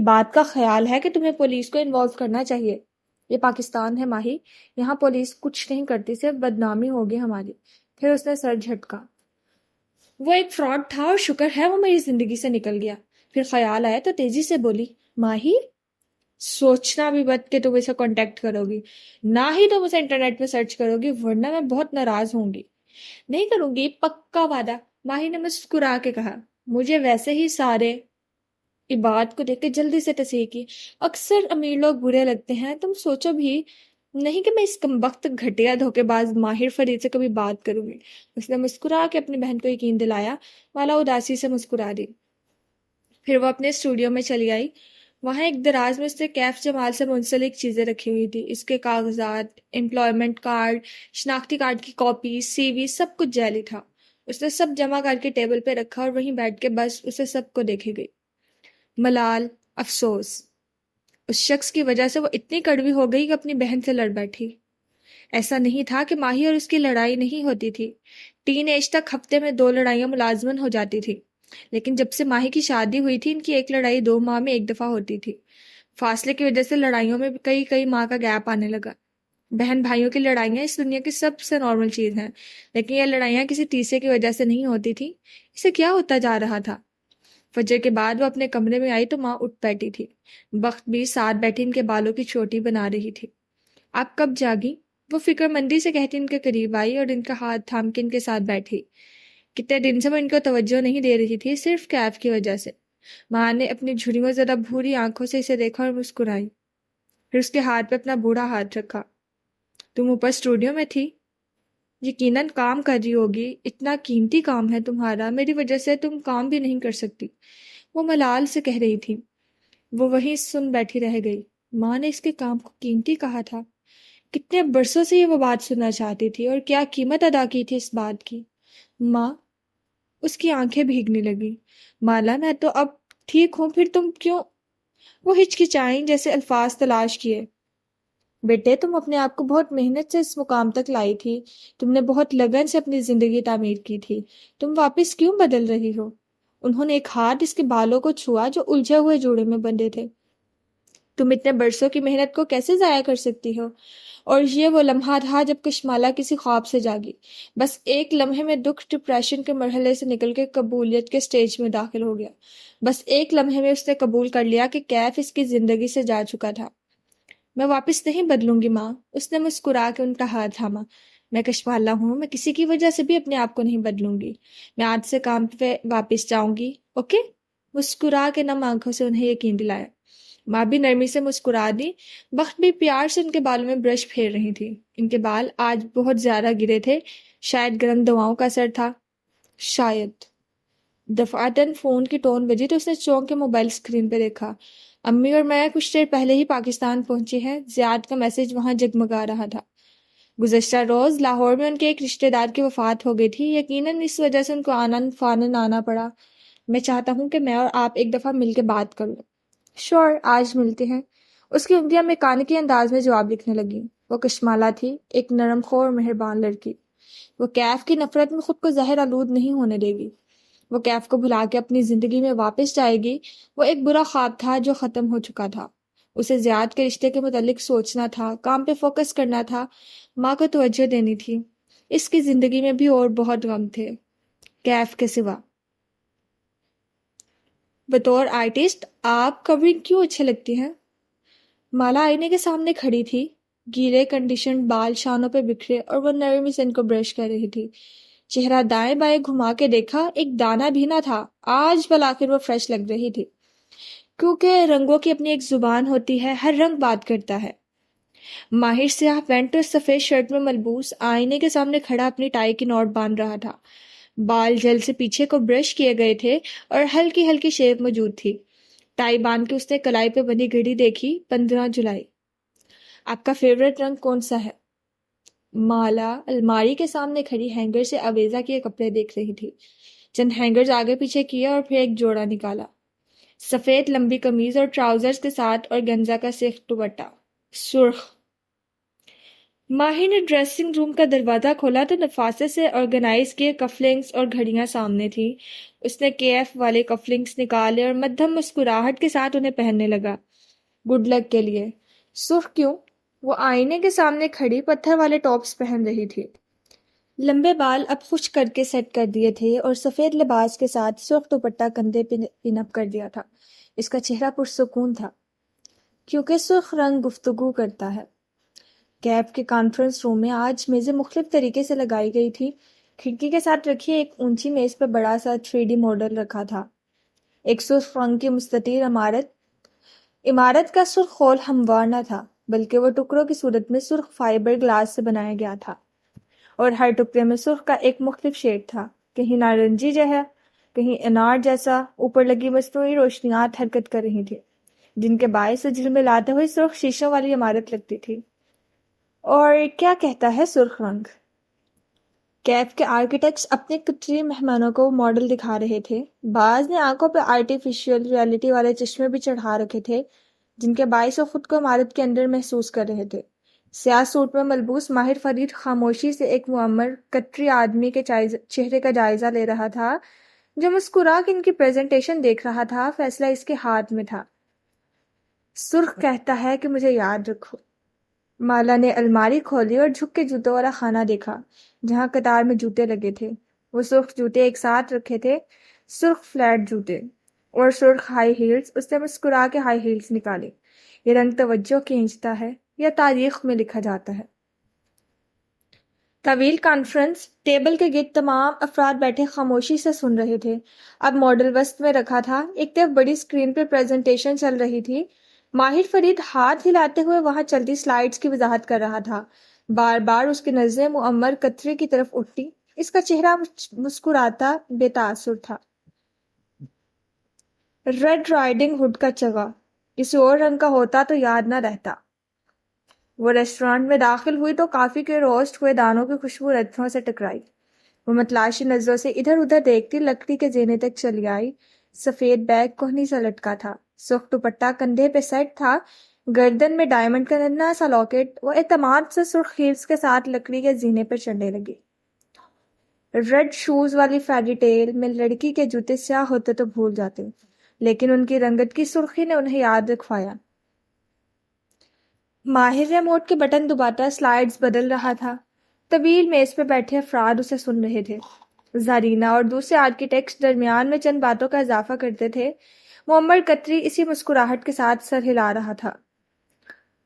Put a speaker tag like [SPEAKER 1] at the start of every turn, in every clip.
[SPEAKER 1] بات کا خیال ہے کہ تمہیں پولیس کو انوالو کرنا چاہیے. یہ پاکستان ہے ماہی، یہاں پولیس کچھ نہیں کرتی، صرف بدنامی ہوگی ہماری. پھر اس نے سر جھٹکا. وہ ایک فراڈ تھا اور شکر ہے وہ میری زندگی سے نکل گیا. پھر خیال آیا تو تیزی سے بولی، ماہی سوچنا بھی مت کہ تم اسے کانٹیکٹ کرو گی، نہ ہی تم اسے انٹرنیٹ پہ سرچ کرو گی، ورنہ میں بہت ناراض ہوں گی. نہیں کروں گی، پکا وعدہ، ماہی نے مسکرا کے کہا. مجھے ویسے ہی سارے بات کو دیکھ کے جلدی سے تصحیح کی. اکثر امیر لوگ برے لگتے ہیں، تم سوچو بھی نہیں کہ میں اس کمبخت گھٹیا دھوکے باز ماہر فرید سے کبھی بات کروں گی. اس نے مسکرا کے اپنی بہن کو یقین دلایا. مالا اداسی سے مسکرا دی. پھر وہ اپنے اسٹوڈیو میں چلی آئی. وہاں ایک دراز میں اس نے کیف جمال سے منسلک چیزیں رکھی ہوئی تھی. اس کے کاغذات، امپلائمنٹ کارڈ، شناختی کارڈ کی کاپی، سی وی، سب کچھ جعلی تھا. اس نے سب جمع کر کے ٹیبل پہ رکھا اور وہیں بیٹھ کے بس اسے سب کو دیکھے گئی. ملال، افسوس، اس شخص کی وجہ سے وہ اتنی کڑوی ہو گئی کہ اپنی بہن سے لڑ بیٹھی. ایسا نہیں تھا کہ ماہی اور اس کی لڑائی نہیں ہوتی تھی. ٹین ایج تک ہفتے میں 2 لڑائیاں ملازمن ہو جاتی تھی، لیکن جب سے ماہی کی شادی ہوئی تھی ان کی ایک لڑائی 2 ماہ میں ایک دفعہ ہوتی تھی. فاصلے کی وجہ سے لڑائیوں میں کئی ماہ کا گیپ آنے لگا. بہن بھائیوں کی لڑائیاں اس دنیا کی سب سے نارمل چیز ہیں، لیکن یہ لڑائیاں کسی تیسرے کی وجہ سے نہیں ہوتی تھی. اسے کیا ہوتا جا رہا تھا؟ فجر کے بعد وہ اپنے کمرے میں آئی تو ماں اٹھ بیٹھی تھی. بخت بھی ساتھ بیٹھی ان کے بالوں کی چوٹی بنا رہی تھی. آپ کب جاگی؟ وہ فکر مندی سے کہتی ان کے قریب آئی اور ان کا ہاتھ تھام کے ان کے ساتھ بیٹھی. کتنے دن سے وہ ان کو توجہ نہیں دے رہی تھی، صرف کیف کی وجہ سے. ماں نے اپنی جھریوں ذرا بھوری آنکھوں سے اسے دیکھا اور مسکرائی. پھر اس کے ہاتھ پہ اپنا بوڑھا ہاتھ رکھا. تم اوپر اسٹوڈیو میں تھی؟ یقیناً کام کر رہی ہوگی، اتنا قیمتی کام ہے تمہارا، میری وجہ سے تم کام بھی نہیں کر سکتی، وہ ملال سے کہہ رہی تھی. وہ وہیں سن بیٹھی رہ گئی. ماں نے اس کے کام کو قیمتی کہا تھا. کتنے برسوں سے یہ وہ بات سننا چاہتی تھی اور کیا قیمت ادا کی تھی اس بات کی. ماں، اس کی آنکھیں بھیگنے لگی. مالا، میں تو اب ٹھیک ہوں، پھر تم کیوں؟ وہ ہچکچائیں جیسے الفاظ تلاش کیے. بیٹے، تم اپنے آپ کو بہت محنت سے اس مقام تک لائی تھی، تم نے بہت لگن سے اپنی زندگی تعمیر کی تھی، تم واپس کیوں بدل رہی ہو؟ انہوں نے ایک ہاتھ اس کے بالوں کو چھوا جو الجھے ہوئے جوڑے میں بندھے تھے. تم اتنے برسوں کی محنت کو کیسے ضائع کر سکتی ہو؟ اور یہ وہ لمحہ تھا جب کشمالا کسی خواب سے جاگی. بس ایک لمحے میں دکھ ڈپریشن کے مرحلے سے نکل کے قبولیت کے سٹیج میں داخل ہو گیا. بس ایک لمحے میں اس نے قبول کر لیا کہ کیف اس کی زندگی سے جا چکا تھا. میں واپس نہیں بدلوں گی ماں، اس نے مسکرا کے ان کا ہاتھ تھاما. میں کشمالا ہوں، میں کسی کی وجہ سے بھی اپنے آپ کو نہیں بدلوں گی. میں آج سے کام پہ واپس جاؤں گی، اوکے؟ مسکرا کے نم آنکھوں سے انہیں یقین دلایا. ماں بھی نرمی سے مسکرا دی. بخت بھی پیار سے ان کے بالوں میں برش پھیر رہی تھی. ان کے بال آج بہت زیادہ گرے تھے. شاید گرم دواؤں کا اثر تھا، شاید. دفعتاً فون کی ٹون بجی تو اس نے چونک کے موبائل سکرین پہ دیکھا. امی اور میں کچھ دیر پہلے ہی پاکستان پہنچی ہیں. زیاد کا میسج وہاں جگمگا رہا تھا. گزشتہ روز لاہور میں ان کے ایک رشتہ دار کی وفات ہو گئی تھی، یقیناً اس وجہ سے ان کو آنن فانن آنا پڑا. میں چاہتا ہوں کہ میں اور آپ ایک دفعہ مل کے بات کروں. شور، آج ملتے ہیں. اس کی انگلیاں میکانکی انداز میں جواب لکھنے لگی. وہ کشمالا تھی، ایک نرم خو اور مہربان لڑکی. وہ کیف کی نفرت میں خود کو زہر آلود نہیں ہونے دے گی. وہ کیف کو بھلا کے اپنی زندگی میں واپس جائے گی. وہ ایک برا خواب تھا جو ختم ہو چکا تھا. اسے زیاد کے رشتے کے متعلق سوچنا تھا، کام پہ فوکس کرنا تھا، ماں کو توجہ دینی تھی. اس کی زندگی میں بھی اور بہت غم تھے، کیف کے سوا. بطور آرٹسٹ آپ کورنگ کیوں اچھے لگتی ہیں؟ مالا آئینے کے سامنے کھڑی تھی. گیلے کنڈیشنڈ بال شانوں پہ بکھرے اور وہ نرمی سے ان کو برش کر رہی تھی. چہرہ دائیں بائیں گھما کے دیکھا، ایک دانہ بھی نہ تھا. آج بالآخر وہ فریش لگ رہی تھی. کیونکہ رنگوں کی اپنی ایک زبان ہوتی ہے، ہر رنگ بات کرتا ہے. ماہر سیاہ پینٹ اور سفید شرٹ میں ملبوس آئینے کے سامنے کھڑا اپنی ٹائی کی نوٹ باندھ رہا تھا. بال جل سے پیچھے کو برش کیے گئے تھے اور ہلکی ہلکی شیو موجود تھی. ٹائی باندھ کے اس نے کلائی پہ بندی گھڑی دیکھی. 15 جولائی. آپ کا فیوریٹ رنگ کون سا ہے؟ مالا الماری کے سامنے کھڑی ہینگر سے اویزا کے کپڑے دیکھ رہی تھی. چند ہینگرز آگے پیچھے کیے اور پھر ایک جوڑا نکالا. سفید لمبی قمیض اور ٹراؤزرز کے ساتھ اور گنزا کا سیخ دوپٹہ، سرخ. ماہر نے ڈریسنگ روم کا دروازہ کھولا تو نفاست سے آرگنائز کیے کفلنگس اور گھڑیاں سامنے تھیں۔ اس نے کیف والے کفلنگس نکالے اور مدھم مسکراہٹ کے ساتھ انہیں پہننے لگا۔ گڈ لک کے لیے۔ سرخ کیوں؟ وہ آئینے کے سامنے کھڑی پتھر والے ٹاپس پہن رہی تھی۔ لمبے بال اب خشک کر کے سیٹ کر دیے تھے اور سفید لباس کے ساتھ سرخ دوپٹہ کندھے پہ پن اپ کر دیا تھا۔ اس کا چہرہ پرسکون تھا کیونکہ سرخ رنگ گفتگو کرتا ہے۔ کیف کے کانفرنس روم میں آج میزیں مختلف طریقے سے لگائی گئی تھی۔ کھڑکی کے ساتھ رکھی ایک اونچی میز پہ بڑا سا 3D ماڈل رکھا تھا۔ ایک سرخ رنگ کی مستطیل عمارت کا سرخ خول ہموار نہ تھا، بلکہ وہ ٹکڑوں کی صورت میں سرخ فائبر گلاس سے بنایا گیا تھا، اور ہر ٹکڑے میں سرخ کا ایک مختلف شیڈ تھا، کہیں نارنجی جیسا، کہیں انار جیسا۔ اوپر لگی مصنوعی روشنیات حرکت کر رہی تھی، جن کے باعث سے جھلملاتے ہوئے سرخ شیشوں والی عمارت لگتی تھی۔ اور کیا کہتا ہے سرخ رنگ؟ کیف کے آرکیٹیکٹس اپنے قطری مہمانوں کو ماڈل دکھا رہے تھے۔ بعض نے آنکھوں پہ آرٹیفیشل ریئلٹی والے چشمے بھی چڑھا رکھے تھے، جن کے باعث وہ خود کو عمارت کے اندر محسوس کر رہے تھے۔ سیاہ سوٹ میں ملبوس ماہر فرید خاموشی سے ایک معمر قطری آدمی کے چہرے کا جائزہ لے رہا تھا، جو مسکرا کے ان کی پریزنٹیشن دیکھ رہا تھا۔ فیصلہ اس کے ہاتھ میں تھا۔ سرخ کہتا ہے کہ مجھے یاد رکھو۔ مالا نے الماری کھولی اور جھک کے جوتوں والا خانہ دیکھا، جہاں قطار میں جوتے لگے تھے۔ وہ سرخ جوتے ایک ساتھ رکھے تھے، سرخ فلیٹ جوتے اور سرخ ہائی ہیلز۔ اس نے مسکرا کے ہائی ہیلز نکالے۔ یہ رنگ توجہ کھینچتا ہے یا تاریخ میں لکھا جاتا ہے؟ طویل کانفرنس ٹیبل کے گرد تمام افراد بیٹھے خاموشی سے سن رہے تھے۔ اب ماڈل وسط میں رکھا تھا، ایک طرف بڑی اسکرین پہ پریزنٹیشن چل رہی تھی۔ ماہر فرید ہاتھ ہلاتے ہوئے وہاں چلتی سلائیڈز کی وضاحت کر رہا تھا۔ بار بار اس کی نظریں معمر قطرے کی طرف اٹھتی۔ اس کا چہرہ مسکراتا بے تاثر تھا۔ ریڈ رائڈنگ ہوڈ کا چگا کسی اور رنگ کا ہوتا تو یاد نہ رہتا۔ وہ ریسٹورانٹ میں داخل ہوئی تو کافی کے روسٹ ہوئے دانوں کی خوشبو نتھنوں سے ٹکرائی۔ وہ متلاشی نظروں سے ادھر ادھر دیکھتی لکڑی کے زینے تک چلی آئی۔ سفید بیگ کوہنی سا لٹکا تھا، سرخ دوپٹہ کندھے پہ سیٹ تھا، گردن میں ڈائمنڈ کا ننھا سا لاکٹ۔ وہ اعتماد سے سرخ ہیلز کے ساتھ لکڑی کے زینے پر چڑھنے لگی۔ ریڈ شوز والی فیری ٹیل میں لڑکی کے جوتے سیاہ ہوتے تو بھول جاتے، لیکن ان کی رنگت کی سرخی نے انہیں یاد رکھوایا۔ ماہر ریموٹ کے بٹن دباتا سلائیڈز بدل رہا تھا۔ طویل میز پہ بیٹھے افراد اسے سن رہے تھے۔ زرینہ اور دوسرے آرکیٹیکٹس درمیان میں چند باتوں کا اضافہ کرتے تھے۔ معمر قطری اسی مسکراہٹ کے ساتھ سر ہلا رہا تھا۔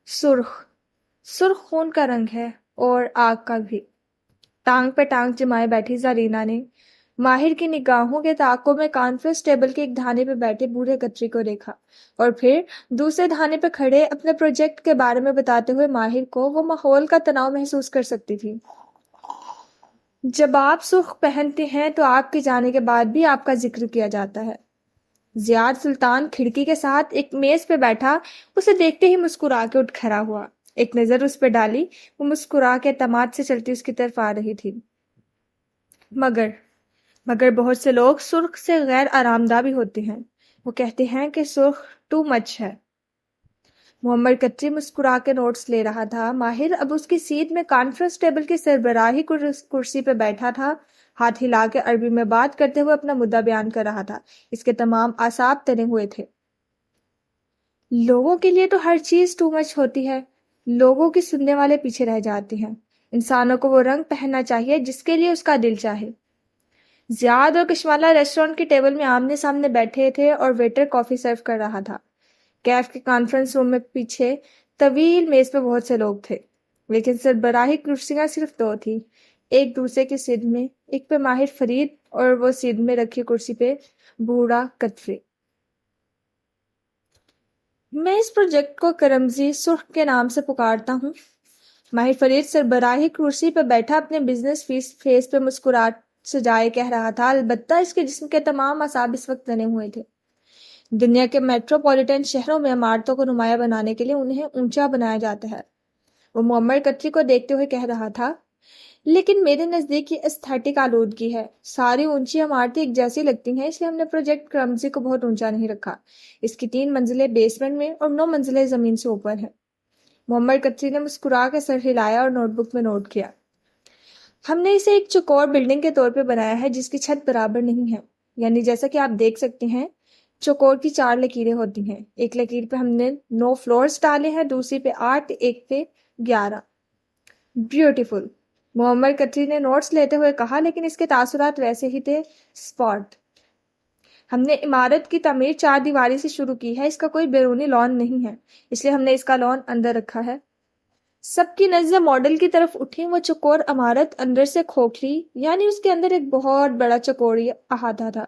[SPEAKER 1] سرخ خون کا رنگ ہے، اور آگ کا بھی۔ ٹانگ پہ ٹانگ جمائے بیٹھی زرینہ نے ماہر کی نگاہوں کے تعاقب میں کانفرنس ٹیبل کے ایک دھانے پہ بیٹھے بوڑھے قطری کو دیکھا، اور پھر دوسرے دھانے پہ کھڑے اپنے پروجیکٹ کے بارے میں بتاتے ہوئے ماہر کو۔ وہ ماحول کا تناؤ محسوس کر سکتی تھی۔ جب آپ سرخ پہنتے ہیں تو آپ کے جانے کے بعد بھی آپ کا ذکر کیا جاتا ہے۔ زیاد سلطان کھڑکی کے ساتھ ایک میز پہ بیٹھا اسے دیکھتے ہی مسکرا کے اٹھ کھڑا ہوا۔ ایک نظر اس پہ ڈالی، وہ مسکرا کے اعتماد سے چلتی اس کی طرف آ رہی تھی۔ مگر بہت سے لوگ سرخ سے غیر آرام دہ بھی ہوتے ہیں۔ وہ کہتے ہیں کہ سرخ ٹو مچ ہے۔ معمر قطری مسکرا کے نوٹس لے رہا تھا۔ ماہر اب اس کی سیٹ میں کانفرنس ٹیبل کی سربراہی کرسی پہ بیٹھا تھا، ہاتھ ہلا کے عربی میں بات کرتے ہوئے اپنا مدعا بیان کر رہا تھا۔ اس کے تمام اعصاب تنے ہوئے تھے۔ لوگوں کے لیے تو ہر چیز ٹو مچ ہوتی ہے، لوگوں کی سننے والے پیچھے رہ جاتے ہیں۔ انسانوں کو وہ رنگ پہننا چاہیے جس کے لیے اس کا دل چاہے۔ زیاد اور کشمالہ ریسٹورانٹ کی ٹیبل میں آمنے سامنے بیٹھے تھے اور ویٹر کافی سرو کر رہا تھا۔ کیف کے کانفرنس روم میں پیچھے طویل میز پہ بہت سے لوگ تھے، لیکن سربراہی کرسیاں صرف دو تھی، ایک دوسرے کی سیدھ میں، ایک پہ ماہر فرید اور وہ سیدھ میں رکھی کرسی پہ بوڑھا قطری۔ میں اس پروجیکٹ کو کرمزی سرخ کے نام سے پکارتا ہوں۔ ماہر فرید سربراہی کرسی پہ بیٹھا اپنے بزنس فیس پہ مسکراہٹ سجائے کہہ رہا تھا، البتہ اس کے جسم کے تمام اعصاب اس وقت تنے ہوئے تھے۔ دنیا کے میٹروپولیٹن شہروں میں عمارتوں کو نمایاں بنانے کے لیے انہیں اونچا بنایا جاتا ہے۔ وہ معمر قطری کو دیکھتے ہوئے کہہ رہا تھا، لیکن میرے نزدیک یہ استھیٹک آلودگی ہے۔ ساری اونچی عمارتیں ایک جیسی لگتی ہیں، اس لیے ہم نے پروجیکٹ کرمزی کو بہت اونچا نہیں رکھا۔ اس کی 3 منزلیں بیسمنٹ میں اور 9 منزلیں زمین سے اوپر ہیں۔ محمد کتری نے مسکرا کے سر ہلایا اور نوٹ بک میں نوٹ کیا۔ ہم نے اسے ایک چوکور بلڈنگ کے طور پہ بنایا ہے جس کی چھت برابر نہیں ہے، یعنی جیسا کہ آپ دیکھ سکتے ہیں چوکور کی 4 لکیریں ہوتی ہیں، ایک لکیر پہ ہم نے 9 فلورز ڈالے ہیں، دوسری پہ 8، ایک پہ 11۔ بیوٹیفل، محمد کتری نے نوٹس لیتے ہوئے کہا، لیکن اس کے تاثرات ویسے ہی تھے اسپاٹ۔ ہم نے عمارت کی تعمیر 4 دیواری سے شروع کی ہے، اس کا کوئی بیرونی لان نہیں ہے، اس لیے ہم نے اس کا لان اندر رکھا ہے۔ سب کی نظریں ماڈل کی طرف اٹھی، وہ چوکور عمارت اندر سے کھوکھلی، یعنی اس کے اندر ایک بہت بڑا چوکوری احاطہ تھا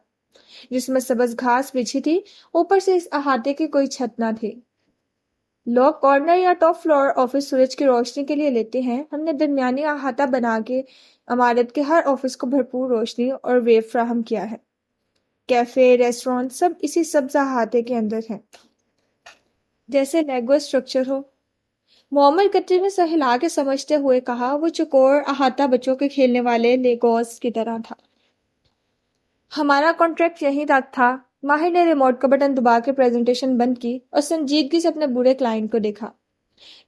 [SPEAKER 1] جس میں سبز گھاس بچھی تھی، اوپر سے اس احاطے کی کوئی چھت نہ تھی۔ لوگ کارنر یا ٹاپ فلور آفس سورج کی روشنی کے لیے لیتے ہیں، ہم نے درمیانی احاطہ بنا کے عمارت کے ہر آفس کو بھرپور روشنی اور ویو فراہم کیا ہے۔ کیفے، ریسٹورانٹ سب اسی سبز احاطے کے اندر ہیں، جیسے لیگو اسٹرکچر ہو۔ محمد کتری نے سر ہلا کے سمجھتے ہوئے کہا، وہ چوکور احاطہ بچوں کے کھیلنے والے لیگوز کی طرح تھا۔ ہمارا کانٹریکٹ یہیں تک تھا۔ ماہر نے ریموٹ کا بٹن دبا کے پریزنٹیشن بند کی اور سنجیدگی سے اپنے بوڑھے کلائنٹ کو دیکھا۔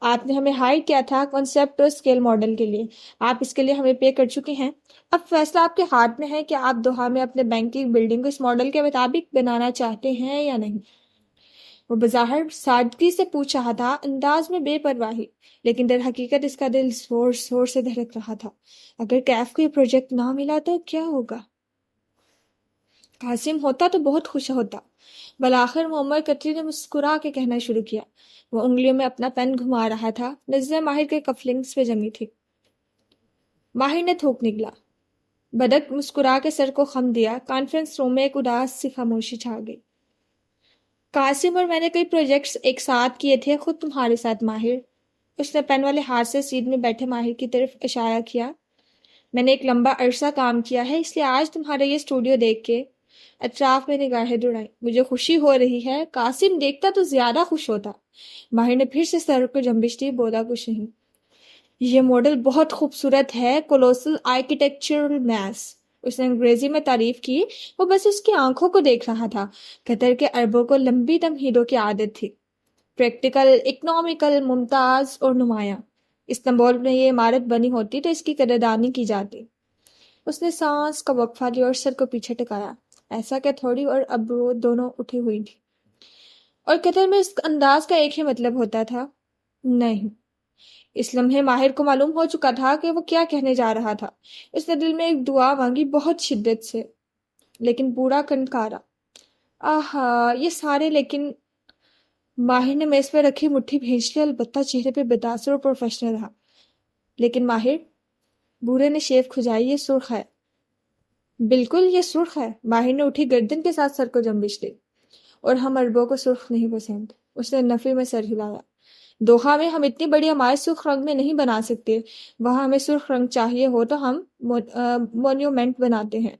[SPEAKER 1] آپ نے ہمیں ہائر کیا تھا کانسیپٹ اور اسکیل ماڈل کے لیے، آپ اس کے لیے ہمیں پے کر چکے ہیں، اب فیصلہ آپ کے ہاتھ میں ہے کہ آپ دوحہ میں اپنے بینک کی بلڈنگ کو اس ماڈل کے مطابق بنانا چاہتے ہیں یا نہیں۔ وہ بظاہر سادگی سے پوچھ رہا تھا، انداز میں بے پرواہی، لیکن در حقیقت اس کا دل زور زور سے دھڑک رہا تھا۔ اگر کیف کو یہ پروجیکٹ نہ ملا تو کیا ہوگا؟ قاسم ہوتا تو بہت خوش ہوتا۔ بالآخر محمد کتری نے مسکرا کے کہنا شروع کیا۔ وہ انگلیوں میں اپنا پین گھما رہا تھا، نظریں ماہر کے کفلنگز پہ جمی تھی۔ ماہر نے تھوک نکلا۔ بدک مسکرا کے سر کو خم دیا۔ کانفرنس روم میں ایک اداس سی خاموشی چھا گئی۔ قاسم اور میں نے کئی پروجیکٹس ایک ساتھ کیے تھے، خود تمہارے ساتھ ماہر۔ اس نے پین والے ہاتھ سے سیٹ میں بیٹھے ماہر کی طرف اشارہ کیا۔ میں نے ایک لمبا عرصہ کام کیا ہے، اس لیے آج تمہارا یہ اسٹوڈیو دیکھ کے اطراف میں نگاہیں دوڑائیں۔ مجھے خوشی ہو رہی ہے۔ قاسم دیکھتا تو زیادہ خوش ہوتا۔ ماہر نے پھر سے سر کو جنبش دی، بولا کچھ نہیں۔ یہ ماڈل بہت خوبصورت ہے، کولوسل آرکیٹیکچرل میس، اس نے انگریزی میں تعریف کی۔ وہ بس اس کی آنکھوں کو دیکھ رہا تھا۔ قطر کے عربوں کو لمبی تمہیدوں کی عادت تھی، پریکٹیکل، اکنامیکل، ممتاز اور نمایاں۔ استنبول میں یہ عمارت بنی ہوتی تو اس کی قدردانی کی جاتی۔ اس نے سانس کا وقفہ لیا اور سر کو پیچھے ٹکایا۔ ایسا کہ تھوڑی اور ابرو دونوں اٹھی ہوئی تھی۔ اور قطر میں اس انداز کا ایک ہی مطلب ہوتا تھا، نہیں۔ اس لمحے ماہر کو معلوم ہو چکا تھا کہ وہ کیا کہنے جا رہا تھا۔ اس نے دل میں ایک دعا مانگی، بہت شدت سے، لیکن پورا کنکارا۔ آہا، یہ سارے لیکن۔ ماہر نے میز پہ رکھی مٹھی بھینچ لی، البتہ چہرے پہ بےتاثر اور پروفیشنل رہا۔ لیکن ماہر، بوڑھے نے شیف کھجائی، یہ سرخ ہے۔ بالکل یہ سرخ ہے۔ ماہر نے اٹھی گردن کے ساتھ سر کو جنبش دی۔ اور ہم عربوں کو سرخ نہیں پسند۔ اس نے نفی میں سر ہلایا۔ دوحہ میں ہم اتنی بڑی عمارت سرخ رنگ میں نہیں بنا سکتے، وہاں ہمیں سرخ رنگ چاہیے ہو تو ہم مونیومنٹ بناتے ہیں،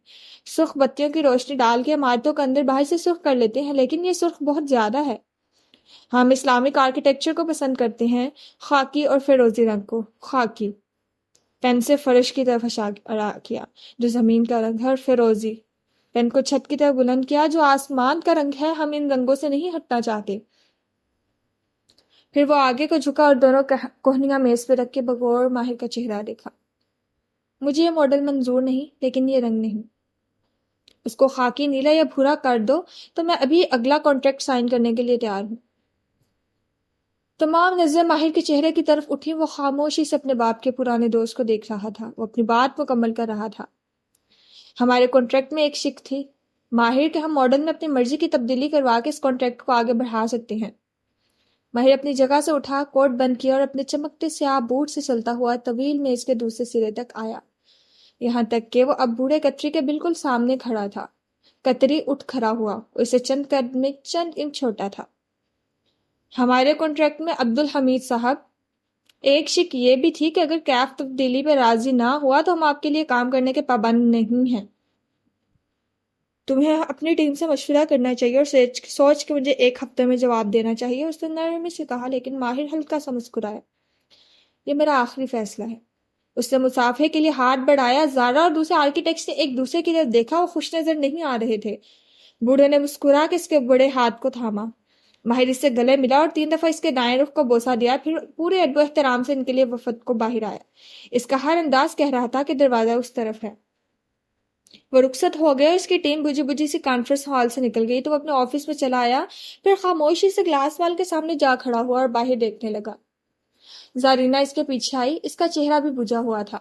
[SPEAKER 1] سرخ بتیوں کی روشنی ڈال کے عمارتوں کا اندر باہر سے سرخ کر لیتے ہیں، لیکن یہ سرخ بہت زیادہ ہے۔ ہم اسلامک آرکیٹیکچر کو پسند کرتے ہیں، خاکی اور فیروزی رنگ کو۔ خاکی، پین سے فرش کی طرف اشارہ کیا جو زمین کا رنگ ہے، اور فیروزی، پین کو چھت کی طرف بلند کیا جو آسمان کا رنگ ہے۔ ہم ان رنگوں سے نہیں ہٹنا چاہتے۔ پھر وہ آگے کو جھکا اور دونوں کوہنیاں میز پہ رکھ کے بغور ماہر کا چہرہ دیکھا۔ مجھے یہ ماڈل منظور نہیں، لیکن یہ رنگ نہیں۔ اس کو خاکی، نیلا یا بھورا کر دو تو میں ابھی اگلا کانٹریکٹ سائن کرنے کے لیے تیار ہوں۔ تمام نظریں ماہر کے چہرے کی طرف اٹھی۔ وہ خاموشی سے اپنے باپ کے پرانے دوست کو دیکھ رہا تھا۔ وہ اپنی بات مکمل کر رہا تھا۔ ہمارے کانٹریکٹ میں ایک شک تھی، ماہر، کہ ہم ماڈل میں اپنی مرضی کی تبدیلی کروا کے اس کانٹریکٹ کو آگے بڑھا سکتے ہیں۔ ماہر اپنی جگہ سے اٹھا، کوٹ بند کیا اور اپنے چمکتے سیاہ بوٹ سے چلتا ہوا طویل میز کے دوسرے سرے تک آیا، یہاں تک کہ وہ اب بوڑھے کتری کے بالکل سامنے کھڑا تھا۔ کتری اٹھ کھڑا ہوا، اسے چند قد میں چند انچ چھوٹا تھا۔ ہمارے کانٹریکٹ میں عبدالحمید صاحب، ایک شک یہ بھی تھی کہ اگر کیف تبدیلی پہ راضی نہ ہوا تو ہم آپ کے لیے کام کرنے کے پابند نہیں ہیں۔ تمہیں اپنی ٹیم سے مشورہ کرنا چاہیے اور سوچ کے مجھے 1 ہفتے میں جواب دینا چاہیے، اس نے نرمی سے کہا، لیکن ماہر ہلکا سا مسکرایا۔ یہ میرا آخری فیصلہ ہے۔ اس نے مصافحے کے لیے ہاتھ بڑھایا۔ زارا اور دوسرے آرکیٹیکٹس نے ایک دوسرے کی طرف دیکھا، وہ خوش نظر نہیں آ رہے تھے۔ بوڑھے نے مسکرا کے اس کے بڑے ہاتھ کو تھاما۔ ماہر اس سے گلے ملا اور 3 دفعہ اس کے دائیں رخ کو بوسہ دیا، پھر پورے ادب و احترام سے ان کے لیے وفد کو باہر آیا۔ اس کا ہر انداز کہہ رہا تھا کہ دروازہ اس طرف ہے۔ وہ رخصت ہو گیا اور اس کی ٹیم بجھی بجھی سی کانفرنس ہال سے نکل گئی تو وہ اپنے آفس میں چلا آیا، پھر خاموشی سے گلاس وال کے سامنے جا کھڑا ہوا اور باہر دیکھنے لگا۔ زارینہ اس کے پیچھے آئی، اس کا چہرہ بھی بجھا ہوا تھا۔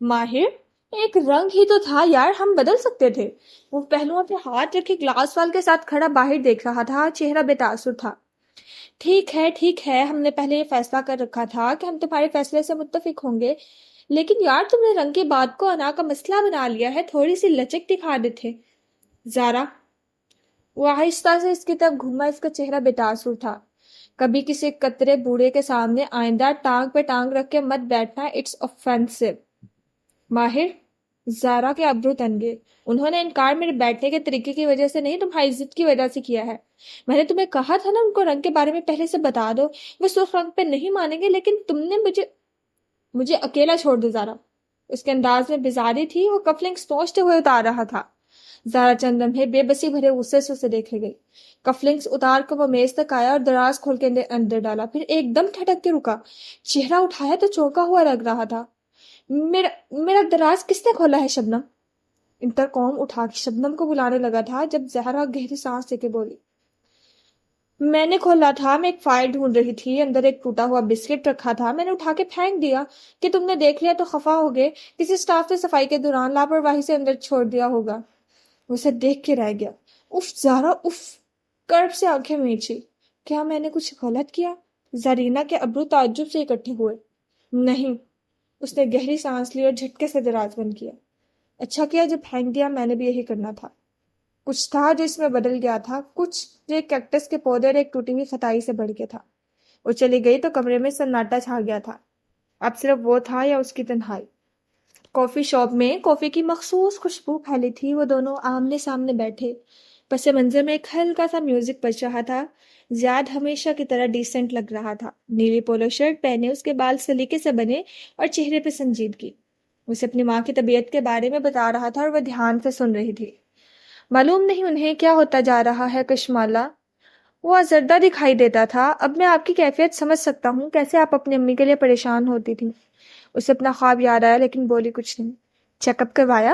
[SPEAKER 1] ماہر، ایک رنگ ہی تو تھا یار، ہم بدل سکتے تھے۔ وہ پہلوؤں پہ ہاتھ رکھے گلاس وال کے ساتھ کھڑا باہر دیکھ رہا تھا، چہرہ بے تاثر تھا۔ ٹھیک ہے، ہم نے پہلے یہ فیصلہ کر رکھا تھا کہ ہم تمہارے فیصلے سے متفق ہوں گے، لیکن یار تم نے رنگ کی بات کو انا کا مسئلہ بنا لیا ہے، تھوڑی سی لچک دکھا دیتے۔ زارا، وہ آہستہ سے اس کی طرف گھوما، اس کا چہرہ بے تاثر تھا۔ کبھی کسی کترے بوڑھے کے سامنے آئندہ ٹانگ پہ ٹانگ رکھ کے مت بیٹھنا، اٹس آفینسو۔ ماہر، زارا کے ابرو تن گئے۔ انہوں نے انکار میرے بیٹھنے کے طریقے کی وجہ سے نہیں، تمہاری عزت کی وجہ سے کیا ہے۔ میں نے تمہیں کہا تھا نا ان کو رنگ کے بارے میں پہلے سے بتا دو، وہ سرخ رنگ پہ نہیں مانیں گے، لیکن تم نے مجھے اکیلا چھوڑ دو زارا۔ اس کے انداز میں بیزاری تھی، وہ کفلنگز پہنچتے ہوئے اتار رہا تھا۔ زارا چند لمحے بے بسی بھرے غصے سے اسے دیکھے گئی۔ کفلنگز اتار کر وہ میز تک آیا اور دراز کھول کے اندر ڈالا، پھر ایک دم ٹھٹک کے رکا۔ چہرہ اٹھایا تو چونکا ہوا لگ رہا تھا۔ میرا دراز کس نے کھولا ہے شبنم؟ انٹرکام اٹھا کے شبنم کو بلانے لگا تھا جب زہرا گہری سانس لے کے بولی، میں نے کھولا تھا، میں ایک فائل ڈھونڈ رہی تھی، اندر ایک ٹوٹا ہوا بسکٹ رکھا تھا، میں نے اٹھا کے پھینک دیا کہ تم نے دیکھ لیا تو خفا ہو گئے، کسی سٹاف نے صفائی کے دوران لاپرواہی سے اندر چھوڑ دیا ہوگا۔ وہ اسے دیکھ کے رہ گیا۔ اف زارا اف، کرب سے آنکھیں میچی۔ کیا میں نے کچھ غلط کیا؟ زرینہ کے ابرو تعجب سے اکٹھے ہوئے۔ نہیں۔ اس نے گہری سانس لی اور جھٹکے سے دراز بند کیا۔ اچھا کیا جب پھینک دیا، میں نے بھی یہی کرنا تھا۔ کچھ تھا جو اس میں بدل گیا تھا، کچھ جو ایک کیکٹس کے پودے اور ایک ٹوٹی ہوئی خطائی سے بڑھ کے تھا۔ وہ چلی گئی تو کمرے میں سناٹا چھا گیا تھا۔ اب صرف وہ تھا یا اس کی تنہائی۔ کافی شاپ میں کافی کی مخصوص خوشبو پھیلی تھی۔ وہ دونوں آمنے سامنے بیٹھے، پس منظر میں ایک ہلکا سا میوزک بج رہا تھا۔ زیاد ہمیشہ کی طرح ڈیسنٹ لگ رہا تھا، نیلی پولو شرٹ پہنے، اس کے بال سلیقے سے بنے اور چہرے پہ سنجیدگی۔ اسے اپنی ماں کی طبیعت کے بارے میں بتا رہا تھا اور وہ دھیان سے سن رہی تھی۔ معلوم نہیں انہیں کیا ہوتا جا رہا ہے کشمالا، وہ آزردہ دکھائی دیتا تھا۔ اب میں آپ کی کیفیت سمجھ سکتا ہوں، کیسے آپ اپنی امی کے لیے پریشان ہوتی تھی۔ اسے اپنا خواب یاد آیا لیکن بولی کچھ نہیں۔ چیک اپ کروایا؟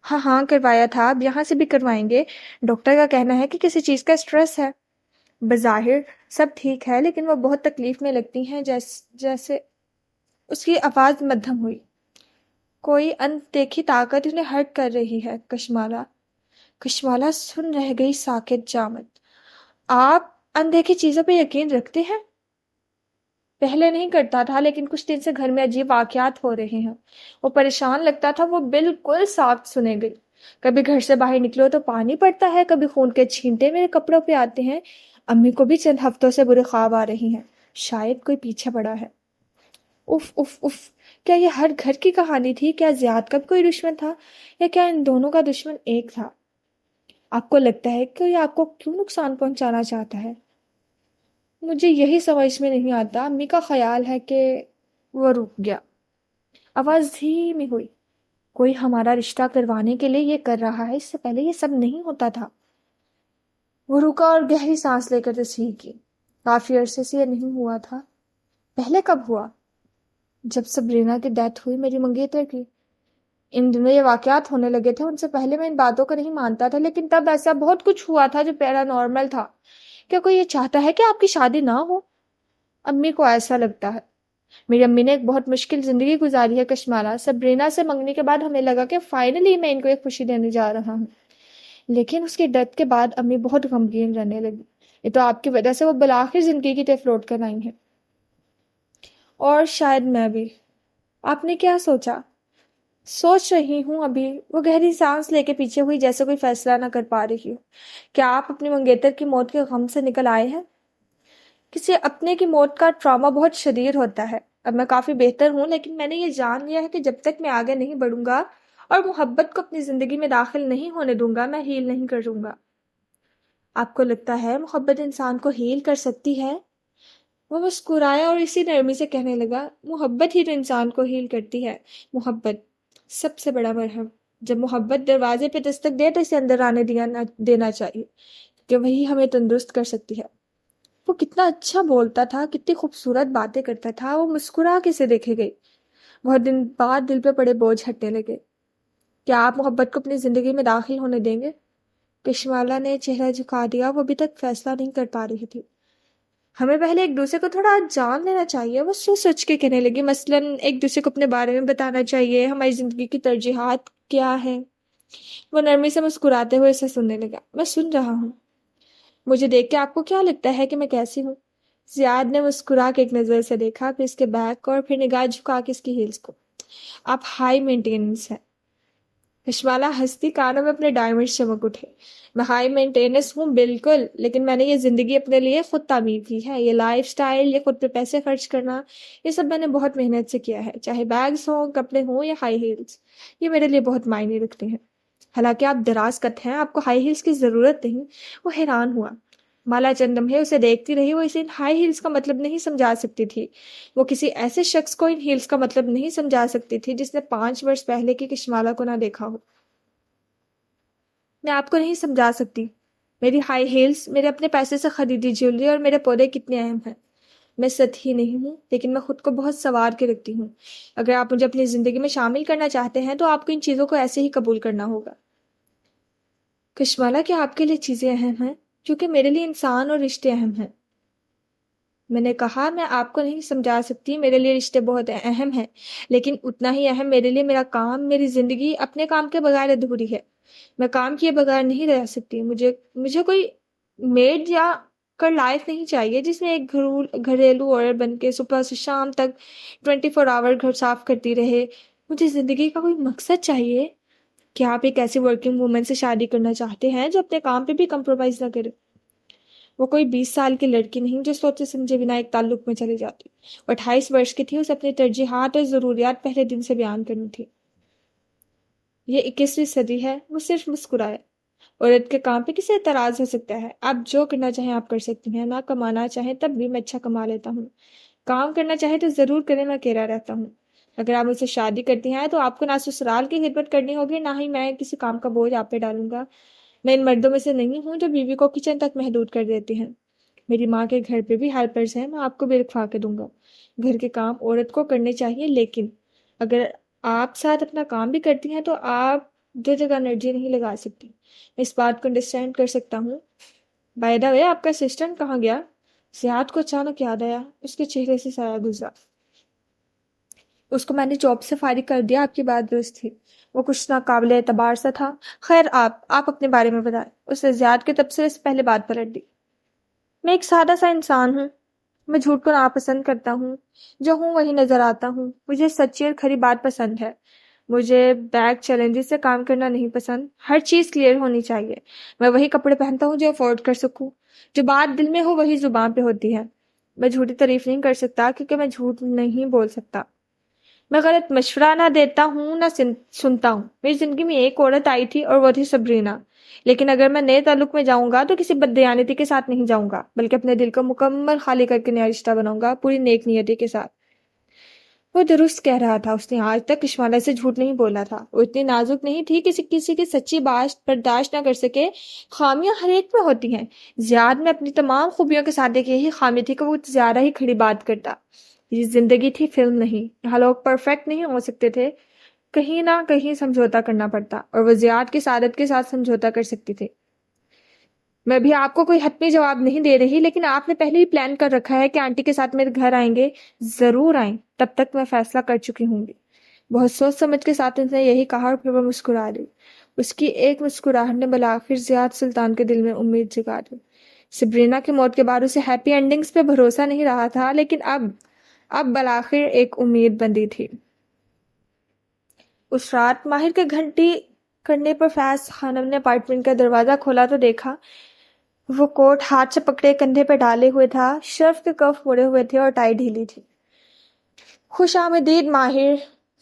[SPEAKER 1] ہاں کروایا تھا، اب یہاں سے بھی کروائیں گے۔ ڈاکٹر کا کہنا ہے کہ کسی چیز کا اسٹریس ہے۔ بظاہر سب ٹھیک ہے لیکن وہ بہت تکلیف میں لگتی ہیں، جیسے اس کی آواز مدھم ہوئی۔ کوئی اندیکھی طاقت انہیں ہرٹ کر رہی ہے کشمالا سن رہ گئی ساکت جامد۔ آپ اندیکھی چیزوں پہ یقین رکھتے ہیں؟ پہلے نہیں کرتا تھا لیکن کچھ دن سے گھر میں عجیب واقعات ہو رہے ہیں۔ وہ پریشان لگتا تھا، وہ بالکل ساکت سنے گئی۔ کبھی گھر سے باہر نکلو تو پانی پڑتا ہے، کبھی خون کے چھینٹے میرے کپڑوں پہ آتے ہیں۔ امی کو بھی چند ہفتوں سے برے خواب آ رہی ہیں، شاید کوئی پیچھے پڑا ہے۔ اف اف اف، کیا یہ ہر گھر کی کہانی تھی؟ کیا زیاد کا بھی کوئی دشمن تھا، یا کیا ان دونوں کا دشمن ایک تھا؟ آپ کو لگتا ہے کہ یہ آپ کو کیوں نقصان پہنچانا چاہتا ہے؟ مجھے یہی سمجھ میں نہیں آتا۔ امی کا خیال ہے کہ… وہ رک گیا، آواز دھیمی ہوئی۔ کوئی ہمارا رشتہ کروانے کے لیے یہ کر رہا ہے، اس سے پہلے یہ سب نہیں ہوتا تھا۔ وہ رکا اور گہری سانس لے کر تصحیح کی۔ کافی عرصے سے یہ نہیں ہوا تھا۔ پہلے کب ہوا؟ جب سبرینا کی ڈیتھ ہوئی، میری منگیتر کی۔ ان دنوں یہ واقعات ہونے لگے تھے، ان سے پہلے میں ان باتوں کو نہیں مانتا تھا، لیکن تب ایسا بہت کچھ ہوا تھا جو پیرا نارمل تھا۔ کیا کوئی یہ چاہتا ہے کہ آپ کی شادی نہ ہو؟ امی کو ایسا لگتا ہے۔ میری امی نے ایک بہت مشکل زندگی گزاری ہے کشمالا۔ سبرینا سے منگنے کے بعد ہمیں لگا کہ فائنلی میں ان کو ایک خوشی دینے جا رہا ہوں، لیکن اس کی ڈیتھ کے بعد امی بہت غمگین رہنے لگی۔ یہ تو آپ کی وجہ سے وہ بالآخر زندگی کی طرف لوٹ کر آئی ہیں، اور شاید میں بھی۔ آپ نے کیا سوچا؟ سوچ رہی ہوں ابھی۔ وہ گہری سانس لے کے پیچھے ہوئی جیسے کوئی فیصلہ نہ کر پا رہی ہو۔ کیا آپ اپنی منگیتر کی موت کے غم سے نکل آئے ہیں؟ کسی اپنے کی موت کا ٹراما بہت شدید ہوتا ہے۔ اب میں کافی بہتر ہوں، لیکن میں نے یہ جان لیا ہے کہ جب تک میں آگے نہیں بڑھوں گا اور محبت کو اپنی زندگی میں داخل نہیں ہونے دوں گا، میں ہیل نہیں کروں گا۔ آپ کو لگتا ہے محبت انسان کو ہیل کر سکتی ہے؟ وہ مسکرایا اور اسی نرمی سے کہنے لگا، محبت ہی تو انسان کو ہیل کرتی ہے۔ محبت سب سے بڑا مرہم۔ جب محبت دروازے پہ دستک دے تو اسے اندر آنے دینا چاہیے۔ کہ وہی ہمیں تندرست کر سکتی ہے۔ وہ کتنا اچھا بولتا تھا، کتنی خوبصورت باتیں کرتا تھا۔ وہ مسکرا کے اسے دیکھے گئی۔ بہت دن بعد دل پہ پڑے بوجھ ہٹنے لگے۔ کیا آپ محبت کو اپنی زندگی میں داخل ہونے دیں گے؟ کشمالا نے چہرہ جھکا دیا۔ وہ ابھی تک فیصلہ نہیں کر پا رہی تھی۔ ہمیں پہلے ایک دوسرے کو تھوڑا جان لینا چاہیے، وہ سوچ سوچ کے کہنے لگی۔ مثلاً ایک دوسرے کو اپنے بارے میں بتانا چاہیے، ہماری زندگی کی ترجیحات کیا ہیں۔ وہ نرمی سے مسکراتے ہوئے اسے سننے لگا۔ میں سن رہا ہوں۔ مجھے دیکھ کے آپ کو کیا لگتا ہے کہ میں کیسی ہوں؟ زیاد نے مسکرا کے ایک نظر سے دیکھا، پھر اس کے بیک کو اور پھر نگاہ جھکا کے اس کی ہیلز کو۔ آپ ہائی مینٹیننس ہیں۔ کشمالا ہستی کانوں میں اپنے ڈائمنڈ چمک اٹھے۔ میں ہائی مینٹیننس ہوں بالکل، لیکن میں نے یہ زندگی اپنے لیے خود تعمیر کی ہے۔ یہ لائف سٹائل، یہ خود پہ پیسے خرچ کرنا، یہ سب میں نے بہت محنت سے کیا ہے۔ چاہے بیگز ہوں، کپڑے ہوں یا ہائی ہیلز، یہ میرے لیے بہت معنی رکھتے ہیں۔ حالانکہ آپ دراز قد ہیں، آپ کو ہائی ہیلز کی ضرورت نہیں۔ وہ حیران ہوا۔ مالا چند لمحے اسے دیکھتی رہی۔ وہ اسے ان ہائی ہیلز کا مطلب نہیں سمجھا سکتی تھی۔ وہ کسی ایسے شخص کو ان ہیلز کا مطلب نہیں سمجھا سکتی تھی جس نے 5 برس پہلے کی کشمالا کو نہ دیکھا ہو۔ میں آپ کو نہیں سمجھا سکتی۔ میری ہائی ہیلز، میرے اپنے پیسے سے خریدی جیولری اور میرے پودے کتنے اہم ہیں۔ میں سطحی نہیں ہوں، لیکن میں خود کو بہت سنوار کے رکھتی ہوں۔ اگر آپ مجھے اپنی زندگی میں شامل کرنا چاہتے ہیں تو آپ کو ان چیزوں کو ایسے ہی قبول کرنا ہوگا۔ کشمالا، کیا آپ کے لیے چیزیں اہم ہیں؟ کیونکہ میرے لیے انسان اور رشتے اہم ہیں۔ میں نے کہا میں آپ کو نہیں سمجھا سکتی، میرے لیے رشتے بہت اہم ہیں، لیکن اتنا ہی اہم میرے لیے میرا کام، میری زندگی اپنے کام کے بغیر ادھوری ہے۔ میں کام کیے بغیر نہیں رہ سکتی۔ مجھے کوئی میڈ یا کر لائف نہیں چاہیے جس میں ایک گھریلو عورت بن کے صبح سے شام تک 24 آور گھر صاف کرتی رہے۔ مجھے زندگی کا کوئی مقصد چاہیے۔ کیا آپ ایک ایسی ورکنگ وومن سے شادی کرنا چاہتے ہیں جو اپنے کام پہ بھی کمپرومائز نہ کرے؟ وہ کوئی 20 سال کی لڑکی نہیں جو سوچے سمجھے بنا ایک تعلق میں چلی جاتی۔ وہ 28 برس کی تھی۔ اسے اپنی ترجیحات اور ضروریات پہلے دن سے بیان کرنی تھی۔ یہ 21ویں صدی ہے۔ وہ صرف مسکرایا۔ عورت کے کام پہ کسے اعتراض ہو سکتا ہے؟ آپ جو کرنا چاہیں آپ کر سکتی ہیں۔ نہ کمانا چاہیں تب بھی میں اچھا کما لیتا ہوں۔ کام کرنا چاہے تو ضرور کریں، میں اکیلا رہتا ہوں۔ اگر آپ مجھ سے شادی کرتی ہیں تو آپ کو نہ سسرال کی خدمت کرنی ہوگی، نہ ہی میں کسی کام کا بوجھ آپ پہ ڈالوں گا۔ میں ان مردوں میں سے نہیں ہوں جو بیوی کو کچن تک محدود کر دیتی ہیں۔ میری ماں کے گھر پہ بھی ہیلپرز ہیں، میں آپ کو بھی رکھوا کے دوں گا۔ گھر کے کام عورت کو کرنے چاہیے، لیکن اگر آپ ساتھ اپنا کام بھی کرتی ہیں تو آپ دو جگہ انرجی نہیں لگا سکتی۔ میں اس بات کو انڈرسٹینڈ کر سکتا ہوں۔ بائی دا وے، آپ کا اسسٹنٹ کہاں گیا؟ زیاد کو اچانک یاد آیا۔ اس کے چہرے سے سایہ گزرا۔ اس کو میں نے جاب سے فارغ کر دیا، آپ کی بات درست تھی۔ وہ کچھ ناقابل اعتبار سا تھا۔ خیر، آپ اپنے بارے میں بتائیں۔ اس نے زیاد کے تبصرے سے پہلے بات پلٹ دی۔ میں ایک سادہ سا انسان ہوں۔ میں جھوٹ کو ناپسند کرتا ہوں۔ جو ہوں وہی نظر آتا ہوں۔ مجھے سچی اور کھری بات پسند ہے۔ مجھے بیک چیلنجز سے کام کرنا نہیں پسند۔ ہر چیز کلیئر ہونی چاہیے۔ میں وہی کپڑے پہنتا ہوں جو افورڈ کر سکوں۔ جو بات دل میں ہو وہی زبان پہ ہوتی ہے۔ میں جھوٹی تعریف نہیں کر سکتا کیونکہ میں جھوٹ نہیں بول سکتا۔ میں غلط مشورہ نہ دیتا ہوں نہ سنتا ہوں۔ میری زندگی میں ایک عورت آئی تھی اور وہ تھی سبرینا۔ لیکن اگر میں نئے تعلق میں جاؤں گا تو کسی بددیانتی کے ساتھ نہیں جاؤں گا، بلکہ اپنے دل کو مکمل خالی کر کے نیا رشتہ بناؤں گا، پوری نیک نیتی کے ساتھ۔ وہ درست کہہ رہا تھا۔ اس نے آج تک کشمالا سے جھوٹ نہیں بولا تھا۔ وہ اتنی نازک نہیں تھی کہ کسی کی سچی بات برداشت نہ کر سکے۔ خامیاں ہر ایک میں ہوتی ہیں۔ زیاد میں اپنی تمام خوبیوں کے ساتھ ایک یہی خامی تھی کہ وہ زیادہ ہی کھڑی بات کرتا۔ یہ زندگی تھی، فلم نہیں۔ یہاں لوگ پرفیکٹ نہیں ہو سکتے تھے، کہیں نہ کہیں سمجھوتا کرنا پڑتا، اور وہ زیاد کی سعادت کے ساتھ سمجھوتا کر سکتی تھی۔ میں بھی آپ کو کوئی حتمی جواب نہیں دے رہی، لیکن آپ نے پہلے ہی پلان کر رکھا ہے کہ آنٹی کے ساتھ میرے گھر آئیں گے۔ ضرور آئیں، تب تک میں فیصلہ کر چکی ہوں گی۔ بہت سوچ سمجھ کے ساتھ اس نے یہی کہا اور پھر وہ مسکرا دی۔ اس کی ایک مسکراہٹ نے بالآخر زیاد سلطان کے دل میں امید جگا دی۔ سبرینا کی موت کے بعد اسے ہیپی اینڈنگز پہ بھروسہ نہیں رہا تھا، لیکن اب بالآخر ایک امید بندی تھی۔ اس رات ماہر کے گھنٹی کرنے پر فیض خانم نے اپارٹمنٹ کا دروازہ کھولا تو دیکھا وہ کوٹ ہاتھ سے پکڑے کندھے پہ ڈالے ہوئے تھا، شرف کے کف مڑے ہوئے تھے اور ٹائی ڈھیلی تھی۔ خوش آمدید ماہر،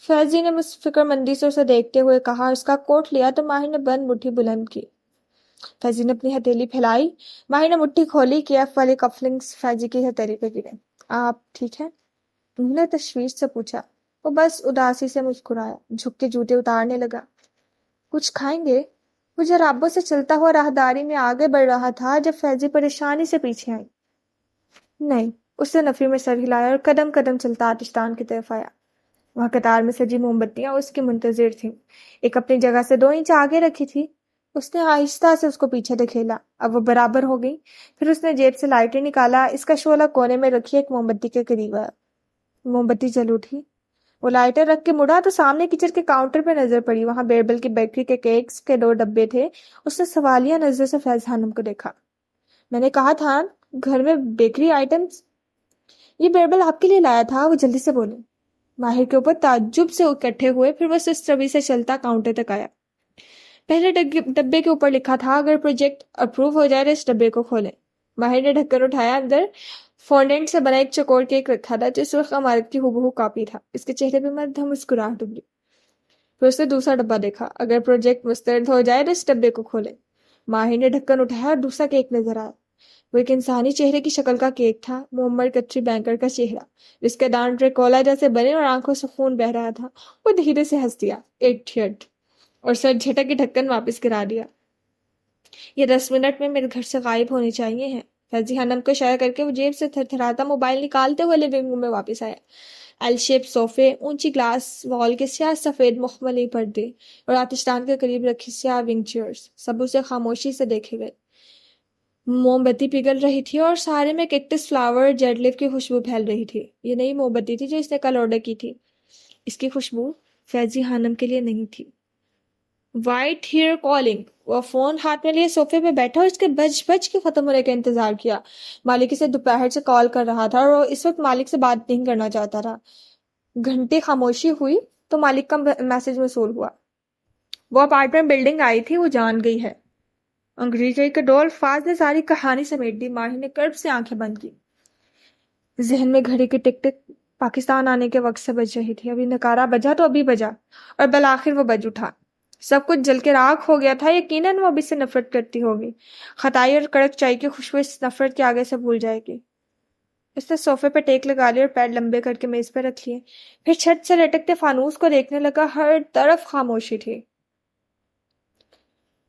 [SPEAKER 1] فیضی نے فکر مندی سے اسے دیکھتے ہوئے کہا۔ اس کا کوٹ لیا تو ماہر نے بند مٹھی بلند کی۔ فیضی نے اپنی ہتھیلی پھیلائی۔ ماہر نے مٹھی کھولی کہ ایف والی کفلنگز فیضی کی ہتھیلی پہ گرے۔ آپ ٹھیک ہیں؟ انہوں نے تشویش سے پوچھا۔ وہ بس اداسی سے مسکرایا، جھک کے جوتے اتارنے لگا۔ کچھ کھائیں گے؟ وہ جرابوں سے چلتا ہوا راہداری میں آگے بڑھ رہا تھا جب فیضی پریشانی سے پیچھے آئی۔ نہیں، اس نے نفی میں سر ہلایا اور قدم قدم چلتا آتشدان کی طرف آیا۔ وہاں قطار میں سجی موم بتیاں اس کی منتظر تھیں، ایک اپنی جگہ سے 2 انچ آگے رکھی تھی۔ اس نے آہستہ سے اس کو پیچھے دھکیلا، اب وہ برابر ہو گئی۔ پھر اس نے جیب سے لائٹر نکالا، اس کا شعلہ کونے میں رکھی ایک موم بتی کے قریب آیا۔ موم بتی جل اٹھی۔ وہ لائٹر رکھ کے مڑا تو سامنے کچن کے کاؤنٹر پہ نظر پڑی، وہاں بیربل کی بیکری کے کیکس کے 2 ڈبے تھے۔ اس نے سوالیہ نظر سے فیض خانم کو دیکھا۔ میں نے کہا تھا گھر میں بیکری آئٹمز، یہ بیربل آپ کے لیے لایا تھا، وہ جلدی سے بولے۔ ماہر کے اوپر تعجب سے اکٹھے ہوئے، پھر وہ سسٹروی سے چلتا کاؤنٹر تک آیا۔ پہلے ڈبے کے اوپر لکھا تھا اگر پروجیکٹ اپروو ہو جائے تو اس ڈبے کو کھولیں۔ ماہر نے ڈھکن اٹھایا، اندر فونڈنٹ سے بنا ایک چکور کیک رکھا تھا جو اس وقت عمارت کی ہو کاپی تھا۔ اس کے چہرے پہ مدھم مسکراہٹ ابھری۔ پھر اس نے دوسرا ڈبہ دیکھا، اگر پروجیکٹ مسترد ہو جائے تو اس ڈبے کو کھولیں۔ ماہر نے ڈھکن اٹھایا اور دوسرا کیک نظر آیا۔ وہ ایک انسانی چہرے کی شکل کا کیک تھا، معمر کچی بینکر کا چہرہ جس کے دانت ڈریکولا جیسے بنے اور آنکھوں سے خون بہ رہا تھا۔ وہ دھیرے سے ہنس دیا، ایک ٹھیٹ، اور سر جھٹک کے ڈھکن واپس گرا دیا۔ یہ 10 منٹ میں میرے گھر سے غائب ہونے چاہیے ہیں۔ فیضی خانم کو اشارہ کر کے وہ جیب سے تھرتھراتا موبائل نکالتے ہوئے لیونگ روم میں واپس آیا۔ ایل شیپ صوفے، اونچی گلاس وال کے سیاہ سفید مخملی پردے اور آتشدان کے قریب رکھی سیاہ ونگ چیئرز سب اسے خاموشی سے دیکھے گئے۔ موم بتی پگھل رہی تھی اور سارے میں کیکٹس فلاور جیڈ لیف کی خوشبو پھیل رہی تھی۔ یہ نئی موم بتی تھی جو اس نے کل آرڈر کی تھی۔ اس کی خوشبو فیضی خانم کے لیے نہیں تھی۔ White hair calling. وہ فون ہاتھ میں لیے صوفے پہ بیٹھا اور اس کے بج بج کے ختم ہونے کا انتظار کیا۔ مالک اسے دوپہر سے کال کر رہا تھا اور وہ اس وقت مالک سے بات نہیں کرنا چاہتا تھا۔ گھنٹے خاموشی ہوئی تو مالک کا میسج موصول ہوا۔ وہ اپارٹمنٹ بلڈنگ آئی تھی، وہ جان گئی ہے۔ انگریزی کے 2 الفاظ نے ساری کہانی سمیٹ دی۔ ماہر نے کرب سے آنکھیں بند کی۔ ذہن میں گھڑی کی ٹک ٹک پاکستان آنے کے وقت سے بج رہی تھی۔ ابھی نکارا بجا تو ابھی بجا، اور بالآخر وہ بج اٹھا۔ سب کچھ جل کے راکھ ہو گیا تھا۔ یقیناً وہ ابھی سے نفرت کرتی ہوگی۔ خطائی اور کڑک چائے کی خوشبو اس نفرت کے آگے سے بھول جائے گی۔ اس نے صوفے پہ ٹیک لگا لی اور پیر لمبے کر کے میز پہ رکھ لیے۔ پھر چھت سے لٹکتے فانوس کو دیکھنے لگا۔ ہر طرف خاموشی تھی۔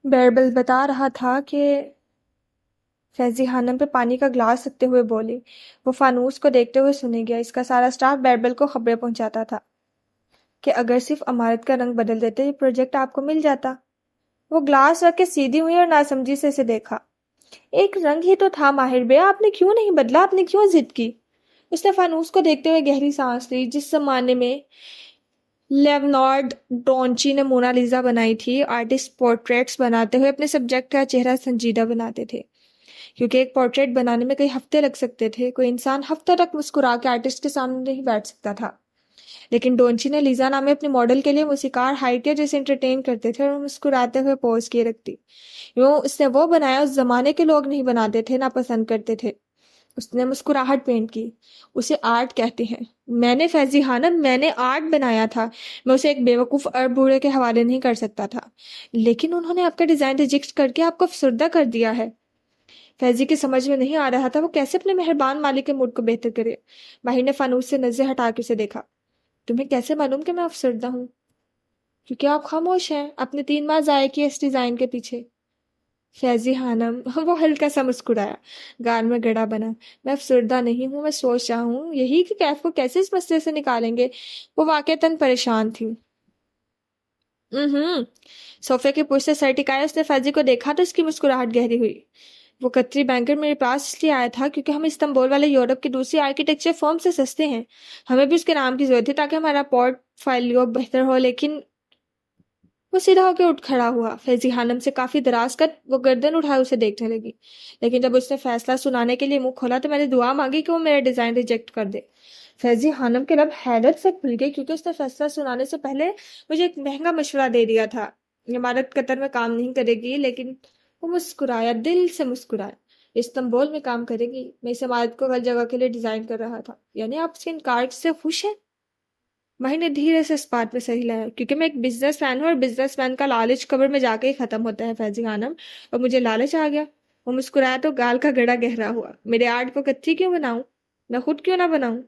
[SPEAKER 1] بیربل بتا رہا تھا کہ فیضی خانم پہ پانی کا گلاس رکھتے ہوئے بولی۔ وہ فانوس کو دیکھتے ہوئے سنے گیا۔ اس کا سارا سٹاف بیربل کو خبریں پہنچاتا تھا کہ اگر صرف عمارت کا رنگ بدل دیتے یہ پروجیکٹ آپ کو مل جاتا۔ وہ گلاس رکھ کے سیدھی ہوئی اور ناسمجھی سے اسے دیکھا۔ ایک رنگ ہی تو تھا ماہر بے، آپ نے کیوں نہیں بدلا، آپ نے کیوں ضد کی؟ اس نے فانوس کو دیکھتے ہوئے گہری سانس لی۔ جس زمانے میں لیونارڈ ڈونچی نے مونالیزا بنائی تھی، آرٹسٹ پورٹریٹس بناتے ہوئے اپنے سبجیکٹ کا چہرہ سنجیدہ بناتے تھے، کیونکہ ایک پورٹریٹ بنانے میں کئی ہفتے لگ سکتے تھے۔ کوئی انسان ہفتوں تک مسکرا کے آرٹسٹ کے سامنے نہیں بیٹھ سکتا تھا، لیکن ڈونچی نے لیزا نامے اپنے ماڈل کے لیے موسیقار ہائر کیا جسے انٹرٹین کرتے تھے اور مسکراتے ہوئے پوز کیے رکھتی۔ یوں اس نے وہ بنایا اس زمانے کے لوگ نہیں بناتے تھے، نہ پسند کرتے تھے۔ اس نے مسکراہٹ پینٹ کی۔ اسے آرٹ کہتے ہیں۔ میں نے فیضی خانم، میں نے آرٹ بنایا تھا۔ میں اسے ایک بیوقوف عرب بوڑھے کے حوالے نہیں کر سکتا تھا، لیکن انہوں نے آپ کا ڈیزائن ریجیکٹ کر کے آپ کو افسردہ کر دیا ہے۔ فیضی کی سمجھ میں نہیں آ رہا تھا وہ کیسے اپنے مہربان مالک کے موڈ کو بہتر کرے۔ ماہر نے فانوس سے نظر ہٹا کے اسے دیکھا۔ تمہیں کیسے معلوم کہ میں افسردہ ہوں؟ کیونکہ آپ خاموش ہیں، اپنے 3 ماہ ضائع کیے اس ڈیزائن کے پیچھے۔ فیضی خانم، وہ ہلکا سا مسکرایا، گال میں گڑا بنا۔ میں افسردہ نہیں ہوں، میں سوچ رہا ہوں یہی کہ کیف کو کیسے اس مسئلے سے نکالیں گے۔ وہ واقعتاً پریشان تھی۔ صوفے کے پشت سے سر ٹکایا اس نے فیضی کو دیکھا تو اس کی مسکراہٹ گہری ہوئی۔ وہ قطری بینکر میرے پاس اس لیے آیا تھا کیونکہ ہم استنبول والے یورپ کی دوسری آرکیٹیکچر فرم سے سستے ہیں۔ ہمیں بھی اس کے نام کی ضرورت تھی تاکہ ہمارا پورٹ فولیو بہتر ہو۔ لیکن وہ سیدھا ہو کے اٹھ کھڑا ہوا۔ فیضی خانم سے کافی دراز کر وہ گردن اٹھائے اسے دیکھنے لگی، لیکن جب اس نے فیصلہ سنانے کے لیے منہ کھولا تو میں نے دعا مانگی کہ وہ میرا ڈیزائن ریجیکٹ کر دے۔ فیضی خانم کے لب حیرت سے کھل گئے کیونکہ اس نے فیصلہ سنانے سے پہلے مجھے ایک مہنگا مشورہ دے دیا تھا۔ عمارت قطر میں کام نہیں کرے گی، لیکن وہ مسکرایا، دل سے مسکرایا۔ استنبول میں کام کرے گی۔ میں اس عمارت کو ہر جگہ کے لیے ڈیزائن کر رہا تھا۔ یعنی آپ اس کے انکار سے خوش ہیں؟ ماہر نے دھیرے سے اس بات میں صحیح لایا کیونکہ میں ایک بزنس مین ہوں اور بزنس مین کا لالچ قبر میں جا کے ہی ختم ہوتا ہے فیضی خانم، اور مجھے لالچ آ گیا۔ وہ مسکرایا تو گال کا گڑا گہرا ہوا۔ میرے آرٹ کو کچی کیوں بناؤں؟ میں خود کیوں نہ بناؤں؟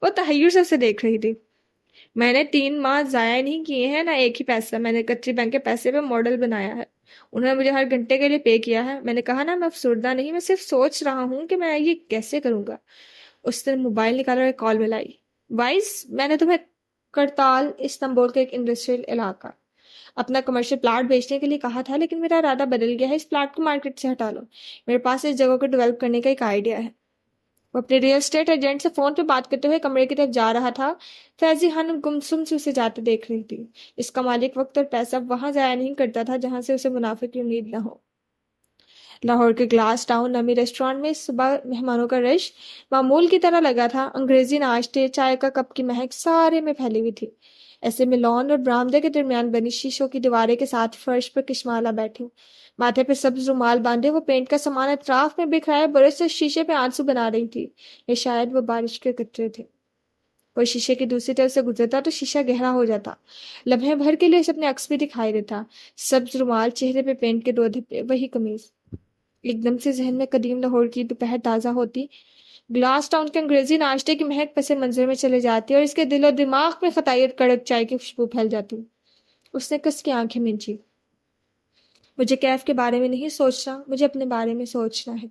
[SPEAKER 1] وہ تحیر سے اسے دیکھ رہی تھی۔ میں نے 3 ماہ ضائع نہیں کیے ہیں، نہ ایک ہی پیسہ۔ میں نے کچی بینک کے پیسے پہ ماڈل بنایا ہے۔ انہوں نے مجھے ہر گھنٹے کے لیے پے کیا ہے. میں نے کہا نا میں افسردہ نہیں، میں صرف سوچ رہا ہوں کہ میں یہ کیسے کروں گا. اس نے موبائل نکالا اور ایک کال ملائی. وائس، میں نے تمہیں کرتال استنبول کے ایک انڈسٹریل علاقہ اپنا کمرشل پلاٹ بیچنے کے لیے کہا تھا، لیکن میرا ارادہ بدل گیا ہے. اس پلاٹ کو مارکیٹ سے ہٹا لو. میرے پاس اس جگہ کو ڈیولپ کرنے کا ایک آئیڈیا ہے. وہ اپنے ریئل اسٹیٹ ایجنٹ سے فون پہ بات کرتے ہوئے کمرے کی طرف جا رہا تھا. فیضی خانم گمسم سے اسے جاتے دیکھ رہی تھی. اس کا مالک وقت اور پیسہ وہاں ضائع نہیں کرتا تھا جہاں سے اسے منافع کی امید نہ ہو. لاہور کے گلاس ٹاؤن نامی ریسٹورانٹ میں صبح مہمانوں کا رش معمول کی طرح لگا تھا. انگریزی ناشتے، چائے کا کپ کی مہک سارے میں پھیلی ہوئی تھی. ایسے میں لان اور برآمدے کے درمیان بنی شیشوں کی دیواریں کے ساتھ فرش پر کشمالہ بیٹھی، ماتھے پہ سبز رومال باندھے وہ پینٹ کا سامان اطراف میں بکھرائے برس سے شیشے پہ آنسو بنا رہی تھی، یا شاید وہ بارش کے قطرے تھے. کوئی شیشے کی دوسری طرف سے گزرتا تو شیشہ گہرا ہو جاتا. لمحے بھر کے لیے اسے اپنے عکس بھی دکھائی دیتا، سبز رومال، چہرے پہ پینٹ کے 2 دھبے، وہی قمیض. ایک دم سے ذہن میں قدیم لاہور کی دوپہر تازہ ہوتی، گلاس ٹاؤن کے انگریزی ناشتے کی مہک پس منظر میں چلے جاتی اور اس کے دل و دماغ میں خطائیت کڑک چائے کی خوشبو پھیل جاتی. اس نے کس کی آنکھیں مینچی. مجھے کیف کے بارے میں نہیں سوچنا، مجھے اپنے بارے میں سوچنا ہے.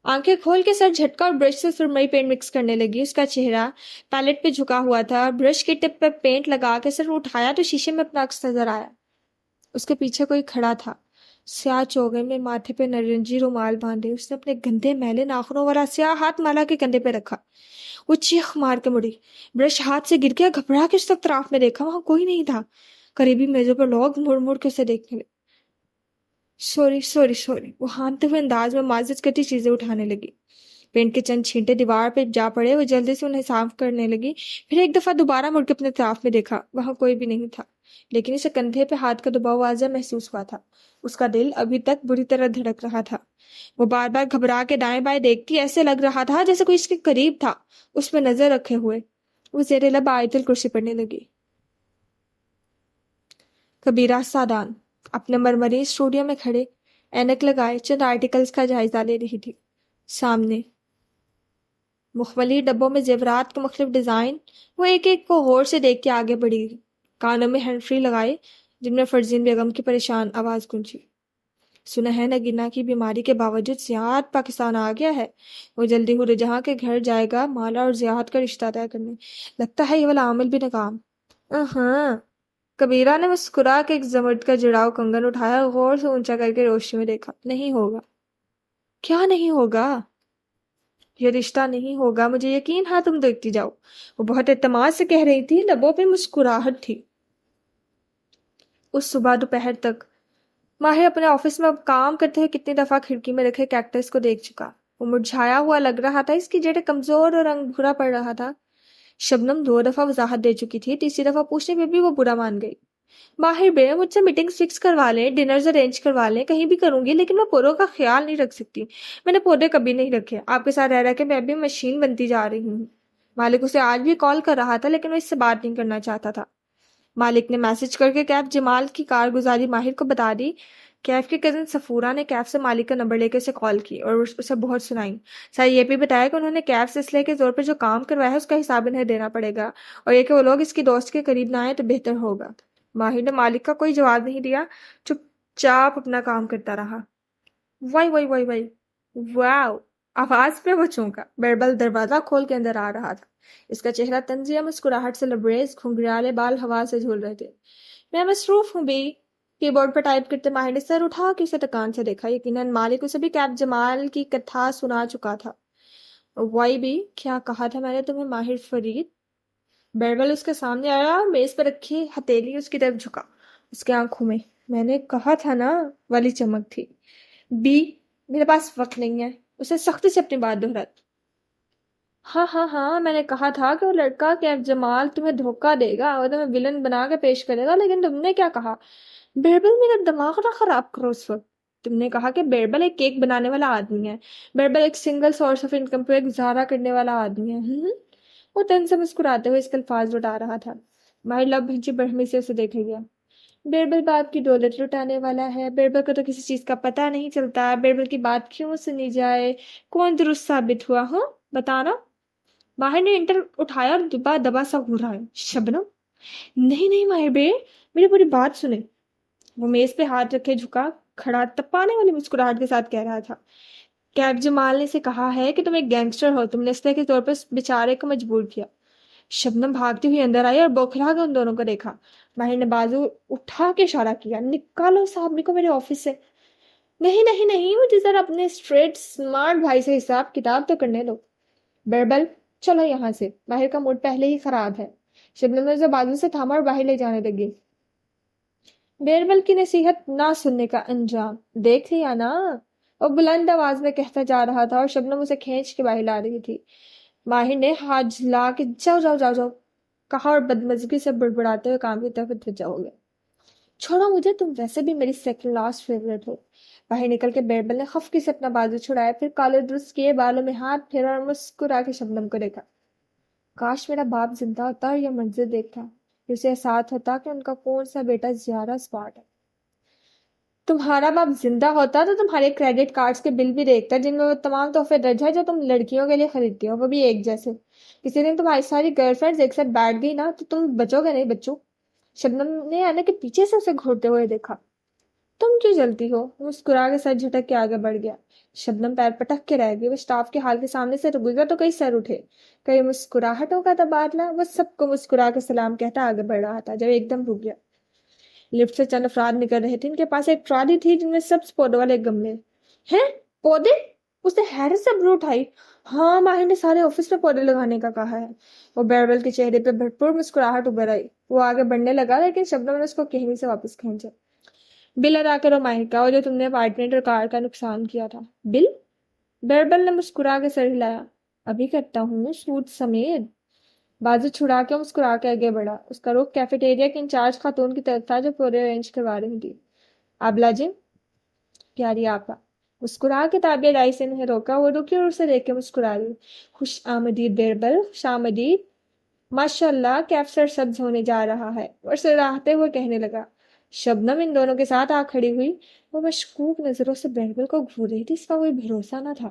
[SPEAKER 1] آنکھیں کھول کے سر جھٹکا اور برش سے سرمئی پینٹ مکس کرنے لگی. اس کا چہرہ پیلٹ پہ جھکا ہوا تھا. برش کی ٹپ پہ پینٹ لگا کے سر اٹھایا تو شیشے میں اپنا عکس نظر آیا. اس کے پیچھے کوئی کھڑا تھا، سیاہ چوگے میں، ماتھے پہ نارنجی رومال باندھے. اس نے اپنے گندے میلے ناخنوں والا سیاہ ہاتھ مالا کے کندھے پہ رکھا. وہ چیخ مار کے مڑی، برش ہاتھ سے گر گیا. گھبرا کے اس وقت طرف میں دیکھا، وہاں کوئی نہیں تھا. قریبی میزوں پر لوگ مڑ مڑ کے اسے دیکھنے لگے. سوری سوری سوری، وہ ہانتے ہوئے انداز میں معذرت کرتی چیزیں اٹھانے لگی. پینٹ کے چند چھینٹے دیوار پہ جا پڑے. وہ جلدی سے انہیں صاف کرنے لگی، پھر ایک دفعہ دوبارہ مڑ کے اپنے طرف میں دیکھا. وہاں کوئی بھی نہیں تھا، لیکن اسے کندھے پہ ہاتھ کا دباؤ واضح محسوس ہوا تھا. اس کا دل ابھی تک بری طرح دھڑک رہا تھا. وہ بار بار گھبرا کے دائیں بائیں دیکھتی، ایسے لگ رہا تھا جیسے کوئی اس کے قریب تھا، اس پہ نظر رکھے ہوئے. وہ زیر لب آیت الکرسی پڑھنے لگی. کبیرہ سادان اپنے مرمری اسٹوڈیو میں کھڑے، اینک لگائے، چند آرٹیکلز کا جائزہ لے رہی تھی. سامنے مخملی ڈبوں میں زیورات کے مختلف ڈیزائن. وہ ایک ایک کو غور سے دیکھ کے آگے بڑھی. کانوں میں ہینڈ فری لگائے جن میں فرزین بیگم کی پریشان آواز گونجی. سنا ہے نگینا کی بیماری کے باوجود زیاد پاکستان آ گیا ہے. وہ جلدی ہو جہاں کے گھر جائے گا مالا اور زیاد کا رشتہ طے کرنے. لگتا ہے یہ والا عامل بھی ناکام. ہاں. کبیرہ نے مسکرا کے ایک زمرد کا جڑاؤ کنگن اٹھایا، غور سے اونچا کر کے روشنی میں دیکھا. نہیں ہوگا. کیا نہیں ہوگا؟ یہ رشتہ نہیں ہوگا، مجھے یقین. ہاں تم دیکھتی جاؤ. وہ بہت اعتماد سے کہہ رہی تھی، لبوں پہ مسکراہٹ تھی. اس صبح دوپہر تک ماہر اپنے آفس میں اب کام کرتے ہوئے کتنی دفعہ کھڑکی میں رکھے کیکٹس کو دیکھ چکا. وہ مرجھایا ہوا لگ رہا تھا، اس کی جڑیں کمزور اور رنگ بھورا پڑ رہا تھا. شبنم 2 دفعہ وضاحت دے چکی تھی، تیسری دفعہ پوچھنے پہ بھی وہ برا مان گئی. ماہر بے، مجھ سے میٹنگز فکس کروا لیں، ڈنرز ارینج کروا لیں، کہیں بھی کروں گی، لیکن میں پودوں کا خیال نہیں رکھ سکتی. میں نے پودے کبھی نہیں رکھے. آپ کے ساتھ رہ رہ کے میں بھی مشین بنتی جا رہی ہوں. مالک اسے آج بھی کال کر رہا تھا، لیکن وہ اس سے بات نہیں کرنا چاہتا تھا. مالک نے میسج کر کے کیف جمال کی کارگزاری ماہر کو بتا دی. کیف کی کزن سفورہ نے کیف سے مالک کا نمبر لے کے اسے کال کی اور اسے بہت سنائی. سر یہ بھی بتایا کہ انہوں نے کیف سے اسلحے کے زور پہ جو کام کروایا ہے اس کا حساب انہیں دینا پڑے گا، اور یہ کہ وہ لوگ اس کی دوست کے قریب نہ آئیں تو بہتر ہوگا. ماہر نے مالک کا کوئی جواب نہیں دیا، چپ چاپ اپنا کام کرتا رہا. وائی وائی وائی وائی واو، آواز پہ وہ چونکا. بیربل دروازہ کھول کے اندر آ رہا تھا. اس کا چہرہ طنزیہ مسکراہٹ سے لبریز، گھنگھریالے بال ہوا سے جھول رہے تھے. میں مصروف ہوں بھی. کی بورڈ پر ٹائپ کرتے ماہر نے سر اٹھا کے اسے ٹکان سے دیکھا. یقیناً مالک اسے بھی کیف جمال کی کتھا سنا چکا تھا. وائی بھی کیا کہا تھا میں نے تمہیں ماہر فرید؟ بیربل اس کے سامنے آیا، میز پر رکھی ہتھیلی اس کی طرف جھکا. اس کے آنکھوں میں نے کہا تھا نا والی چمک تھی. بی میرے پاس وقت نہیں ہے. اسے سختی سے اپنی بات دہرائی. ہاں ہاں ہاں، میں نے کہا تھا کہ وہ لڑکا کیف جمال تمہیں دھوکہ دے گا اور تمہیں ولن بنا کے پیش کرے گا، لیکن تم نے کیا کہا؟ بیربل میرا دماغ نہ خراب کرو. اس وقت تم نے کہا کہ بیربل ایک کیک بنانے والا آدمی ہے، بیربل ایک سنگل سورس آف انکم پہ گزارا کرنے والا آدمی ہے. وہ تن سے مسکراتے ہوئے اس کے الفاظ لٹا رہا تھا. ماہر لب بھنچی برہمی سے اسے دیکھے گیا. بیربل باپ کی دولت لٹانے والا ہے. بیربل کو تو کسی چیز کا پتہ نہیں چلتا. بیربل کی بات کیوں سنی جائے؟ کون درست ثابت ہوا؟ ہاں بتانا. ماہر نے انٹر اٹھایا اور دبا دبا سا گھورایا. شبنم نہیں نہیں ماہر بے، میری پوری بات سنیں. وہ میز پہ ہاتھ رکھے جھکا کھڑا تپانے والی مسکراہٹ کے ساتھ کہہ رہا تھا، کیب جمال نے سے کہا ہے کہ تم ایک گینگسٹر ہو، تم نے اسلحے کے طور پر اس بیچارے کو مجبور کیا۔ شبنم بھاگتی ہوئی اندر آئی اور بوکھلا کے ان دونوں کو دیکھا۔ ماہر نے بازو اٹھا کے اشارہ کیا، نکالو اس آدمی کو میرے آفس سے۔ نہیں نہیں نہیں، مجھے ذرا اپنے اسٹریٹ سمارٹ بھائی سے حساب کتاب تو کرنے دو۔ بیربل چلو یہاں سے، ماہر کا موڈ پہلے ہی خراب ہے۔ شبنم نے اسے بازو سے تھاما اور باہر لے جانے لگی۔ بیربل کی نصیحت نہ سننے کا انجام دیکھ لیا نا، وہ بلند آواز میں کہتا جا رہا تھا اور شبنم اسے کھینچ کے باہر لا رہی تھی۔ ماہر نے ہاتھ جھلا کے جاؤ جاؤ جاؤ جاؤ کہا اور بدمزگی سے بڑبڑاتے ہوئے کام کی طرف متوجہ ہو گیا۔ چھوڑو مجھے، تم ویسے بھی میری سیکنڈ لاسٹ فیورٹ ہو۔ باہر نکل کے بیربل نے خفکی سے اپنا بازو چھڑایا، پھر کالے درست کیے بالوں میں ہاتھ پھیرا اور مسکرا کے شبنم کو دیکھا۔ کاش میرا باپ زندہ ہوتا اور یہ منظر دیکھتا، اسے احساس ہوتا کہ ان کا کون سا بیٹا زیادہ اسمارٹ ہے۔ تمہارا باپ زندہ ہوتا تو تمہارے کریڈٹ کارڈز کے بل بھی دیکھتا جن میں وہ تمام تحفے درج ہے جو تم لڑکیوں کے لیے خریدتی ہو، وہ بھی ایک جیسے۔ کسی دن تمہاری ساری گرل فرینڈز ایک ساتھ بیٹھ گئی نا تو تم بچو گے نہیں بچو۔ شبنم نے آنے کے پیچھے سے اسے گھورتے ہوئے دیکھا۔ تم کیوں جلتی ہو؟ وہ مسکرا کے سر جھٹک کے آگے بڑھ گیا۔ شبنم پیر پٹک کے رہ گئی، وہ اسٹاف کے حال کے سامنے سے گزرا تو کئی سر اٹھے، کئی مسکراہٹوں کا تبادلہ، وہ سب کو مسکرا کے سلام کہتا آگے بڑھ رہا تھا جب ایک دم رک گیا۔ لفٹ سے چند افراد نکل رہے تھے، ان کے پاس ایک ٹرالی تھی جن میں سبز پودوں والے گملے ہیں۔ پودے؟ اس نے حیرت سے ابرو اٹھائی۔ ہاں، ماہر نے سارے آفس میں پودے لگانے کا کہا ہے۔ وہ بیربل کے چہرے پہ بھرپور مسکراہٹ ابھر آئی، وہ آگے بڑھنے لگا لیکن شبنم نے اس کو کہیں سے واپس کھینچا۔ بل ادا کرو ماہر کا، اور جو تم نے اپارٹمنٹ اور کار کا نقصان کیا تھا۔ بل؟ بیربل نے مسکرا کے سر ہلایا۔ ابھی کرتا ہوں، سوٹ سمیت۔ بازو چھڑا کے مسکرا کے آگے بڑھا، اس کا رخ کیفیٹیریا کی انچارج خاتون کی طرف تھا جو پورے ارینج کروا رہی تھی۔ آبلا جی، پیاری آپا۔ مسکرا کے تابع دائی سے انہیں روکا، وہ رکی اور اسے دیکھ کے مسکرا رہی۔ خوش آمدید بیربل، خوش آمدید۔ ماشاء اللہ کیف سر سبز ہونے جا رہا ہے، اور سراہتے ہوئے کہنے لگا۔ شبنم ان دونوں کے ساتھ آ کھڑی ہوئی، وہ مشکوک نظروں سے بیربل کو گھور رہی تھی، اس کا کوئی بھروسہ نہ تھا۔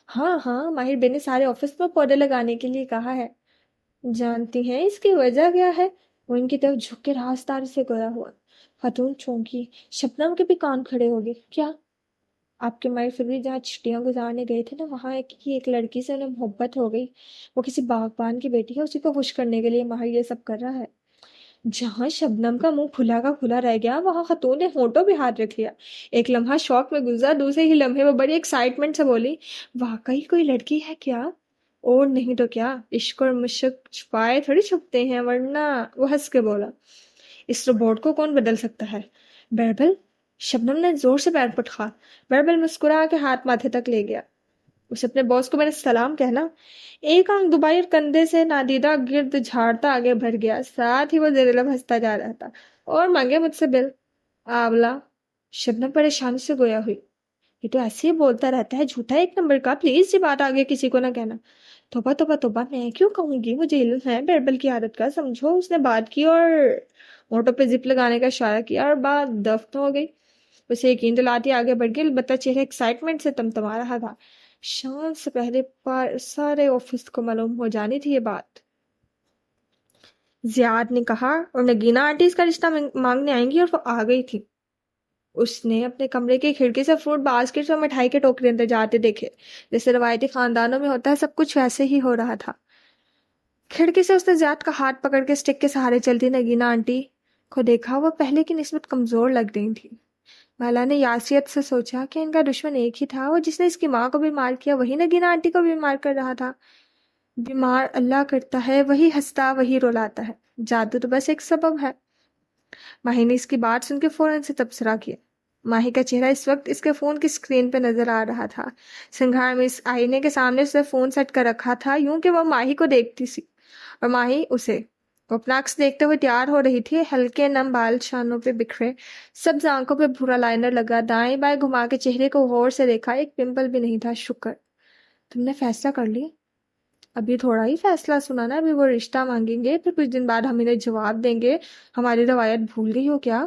[SPEAKER 1] ہاں ہاں، ماہر بے نے سارے آفس میں پودے لگانے کے لیے کہا ہے۔ جانتی ہیں اس کی وجہ کیا ہے؟ وہ ان کی طرف جھک کے رازداری سے گیا ہوا۔ خاتون چونکی، شبنم کے بھی کان کھڑے ہو گئے۔ کیا؟ آپ کے ماہر پھر بھی جہاں چھٹیاں گزارنے گئے تھے نا، وہاں ایک لڑکی سے انہیں محبت ہو گئی، وہ کسی باغبان کی بیٹی ہے، اسی کو خوش کرنے کے لیے ماہر یہ سب کر رہا ہے۔ جہاں شبنم کا منہ کھلا کا کھلا رہ گیا، وہاں خاتون نے ہونٹوں پہ ہاتھ رکھ لیا۔ ایک لمحہ شوق میں گزرا، دوسرے ہی لمحے وہ بڑی ایکسائٹمنٹ سے بولی، واقعی کوئی لڑکی ہے کیا؟ اور نہیں تو کیا، عشق اور مشق چھپائے تھوڑی چھپتے ہیں، ورنہ۔ وہ ہنس کے بولا، اس روبوٹ کو کون بدل سکتا ہے؟ بیربل؟ شبنم نے زور سے پیر پٹکا۔ بیربل مسکرا کے ہاتھ ماتھے تک لے گیا۔ اسے اپنے باس کو میرا سلام کہنا۔ ایک آنکھ دبائی اور کندھے سے نادیدہ گرد جھاڑتا آگے بڑھ گیا، ساتھ ہی وہ زیر لب ہنستا جا رہا تھا۔ اور مانگے مجھ سے بل؟ آولا۔ شبنم پریشانی سے گویا ہوئی، یہ تو ایسے ہی بولتا رہتا ہے، جھوٹا ایک نمبر کا، پلیز یہ بات آگے کسی کو نہ کہنا۔ توبہ توبہ توبہ، میں کیوں کہوں گی، مجھے علم ہے بیربل کی عادت کا، سمجھو۔ اس نے بات کی اور ہونٹوں پہ زپ لگانے کا اشارہ کیا اور بات دفن ہو گئی۔ اسے یقین دلاتی آگے بڑھ گئی، البتہ چہرہ ایکسائٹمنٹ سے تمتما رہا تھا۔ شام سے پہلے سارے آفس کو معلوم ہو جانی تھی یہ بات۔ زیاد نے کہا، اور نگینا آنٹی اس کا رشتہ مانگنے آئیں گی، اور وہ آ گئی تھی۔ اس نے اپنے کمرے کی کھڑکی سے فروٹ باسکٹ اور مٹھائی کے ٹوکرے اندر جاتے دیکھے، جیسے روایتی خاندانوں میں ہوتا ہے، سب کچھ ویسے ہی ہو رہا تھا۔ کھڑکی سے اس نے زیاد کا ہاتھ پکڑ کے اسٹک کے سہارے چلتی نگینا آنٹی کو دیکھا، وہ پہلے کی نسبت کمزور لگ رہی تھی۔ مالا نے یاسیت سے سوچا کہ ان کا دشمن ایک ہی تھا، وہ جس نے اس کی ماں کو بیمار کیا وہی نگینا آنٹی کو بیمار کر رہا تھا۔ بیمار اللہ کرتا ہے، وہی ہنستا وہی رلاتا ہے، جادو تو بس ایک سبب ہے۔ ماہی نے اس کی بات سن کے فوراً سے تبصرہ کیا۔ ماہی کا چہرہ اس وقت اس کے فون کی سکرین پہ نظر آ رہا تھا۔ سنگھار میں اس آئینے کے سامنے اس نے فون سیٹ کر رکھا تھا، یوں کہ وہ ماہی کو دیکھتی سی اور ماہی اسے۔ وہ اپنا عکس دیکھتے ہوئے تیار ہو رہی تھی، ہلکے نم بال شانوں پہ بکھرے، سبز آنکھوں پہ بھورا لائنر لگا، دائیں بائیں گھما کے چہرے کو غور سے دیکھا، ایک پمپل بھی نہیں تھا۔ شکر، تم نے فیصلہ کر لیا؟ ابھی تھوڑا ہی فیصلہ سنا نا، ابھی وہ رشتہ مانگیں گے، پھر کچھ دن بعد ہم انہیں جواب دیں گے۔ ہماری روایت بھول گئی ہو کیا؟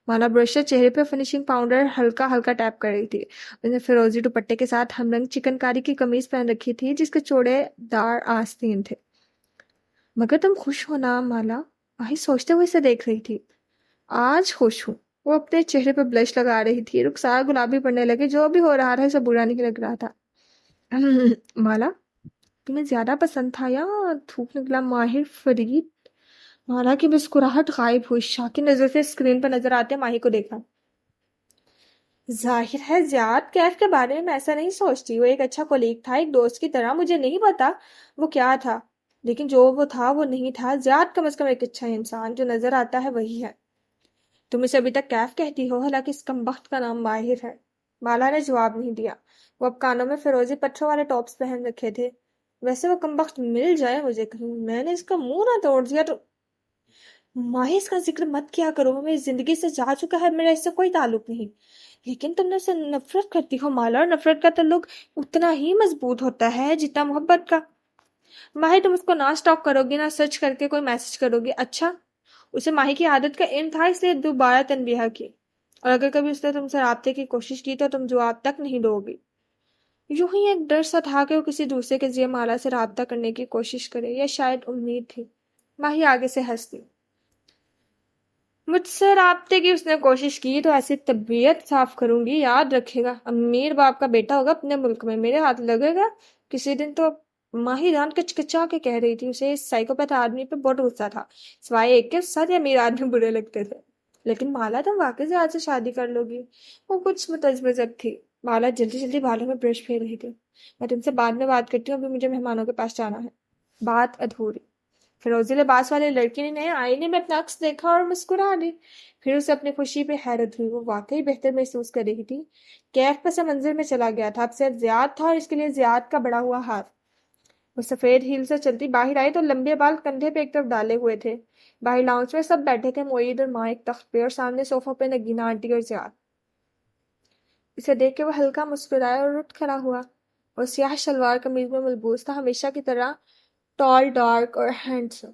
[SPEAKER 1] مانا برشر چہرے پہ فنیشنگ پاؤڈر ہلکا ہلکا ٹیپ کر رہی تھی۔ اس نے فیروزی دوپٹے کے ساتھ ہم رنگ چکن کاری کی قمیض پہن رکھی تھی جس کے چوڑے دار آستین تھے۔ مگر تم خوش ہو نا مالا؟ ماہی سوچتے ہوئے اسے دیکھ رہی تھی۔ آج خوش ہوں۔ وہ اپنے چہرے پہ بلش لگا رہی تھی، رخسار گلابی پڑنے لگے، جو بھی ہو رہا تھا اسے برا نہیں لگ رہا تھا۔ مالا تمہیں زیادہ پسند تھا یا تھوک نکلا ماہر فرید؟ مالا کی مسکراہٹ غائب ہوئی، شاکی نظر سے اسکرین پر نظر آتے ماہی کو دیکھا۔ ظاہر ہے زیاد کیف کے بارے میں ایسا نہیں سوچتی، وہ ایک اچھا کولیگ تھا، ایک دوست کی طرح۔ مجھے نہیں پتا وہ کیا تھا، لیکن جو وہ تھا وہ نہیں تھا۔ زیاد کم از کم ایک اچھا انسان، جو نظر آتا ہے وہی ہے۔ تم اسے ابھی تک کیف کہتی ہو، حالانکہ اس کمبخت کا نام ماہر ہے۔ مالا نے جواب نہیں دیا، وہ اب کانوں میں فیروزی پتھروں والے ٹاپس پہن رکھے تھے۔ ویسے وہ کمبخت مل جائے مجھے کہیں، میں نے اس کا منہ نہ توڑ دیا تو۔ ماہی اس کا ذکر مت کیا کرو، وہ میری زندگی سے جا چکا ہے، میرا اس سے کوئی تعلق نہیں۔ لیکن تم نے اسے نفرت کرتی ہو مالا، اور نفرت کا تعلق اتنا ہی مضبوط ہوتا ہے جتنا محبت کا۔ ماہی تم اس کو نہ سٹاک کرو گی، نہ سرچ کر کے کوئی میسج کرو گی؟ اچھا، اسے ماہی کی عادت کا علم تھا، اس لیے دوبارہ تنبیہ کی۔ اور اگر کبھی اس نے تم سے رابطے کی کوشش کی تو تم جواب تک نہیں دو گی۔ یوں ہی ایک ڈر سا تھا کہ وہ کسی دوسرے کے ذریعے مالا سے رابطہ کرنے کی کوشش کرے، یا شاید امید تھی۔ ماہی آگے سے ہنس دی۔ مجھ سے رابطے کی اس نے کوشش کی تو ایسی طبیعت صاف کروں گی، یاد رکھے گا۔ امیر باپ کا بیٹا ہوگا اپنے ملک میں، میرے ہاتھ لگے گا کسی دن تو۔ ماہی جان کچکچا کے کہہ رہی تھی، اسے اس سائیکوپیتھ آدمی پہ بہت غصہ تھا، سوائے ایک کے سارے امیر آدمی برے لگتے تھے۔ لیکن مالا تم واقعی سے آج سے شادی کر لو گی؟ وہ کچھ متذبذب تھی۔ مالا جلدی جلدی بالوں میں برش پھیر رہی تھی۔ میں تم سے بعد میں بات کرتی ہوں، ابھی مجھے مہمانوں کے پاس جانا ہے۔ بات ادھوری۔ فیروزی لباس والے لڑکی نے آئینے میں اپنا عکس دیکھا اور مسکرا دی۔ پھر اسے اپنی خوشی پہ حیرت ہوئی، وہ واقعی بہتر محسوس کر رہی تھی۔ کیف پس منظر میں چلا گیا تھا، اب صرف زیاد تھا اور اس کے لیے زیاد کا بڑا ہوا ہاتھ۔ وہ سفید ہیل سے چلتی باہر آئی تو لمبے بال کندھے پہ ایک طرف ڈالے ہوئے تھے۔ باہر لاؤنج میں سب بیٹھے تھے، معید اور ماں ایک تخت پہ، اور سامنے صوفوں پہ نگینہ آنٹی اور زیاد۔ اسے دیکھ کے وہ ہلکا مسکرایا اور اٹھ کھڑا ہوا۔ وہ سیاہ شلوار قمیض میں ملبوس تھا، ہمیشہ کی طرح ٹال، ڈارک اور ہینڈسم۔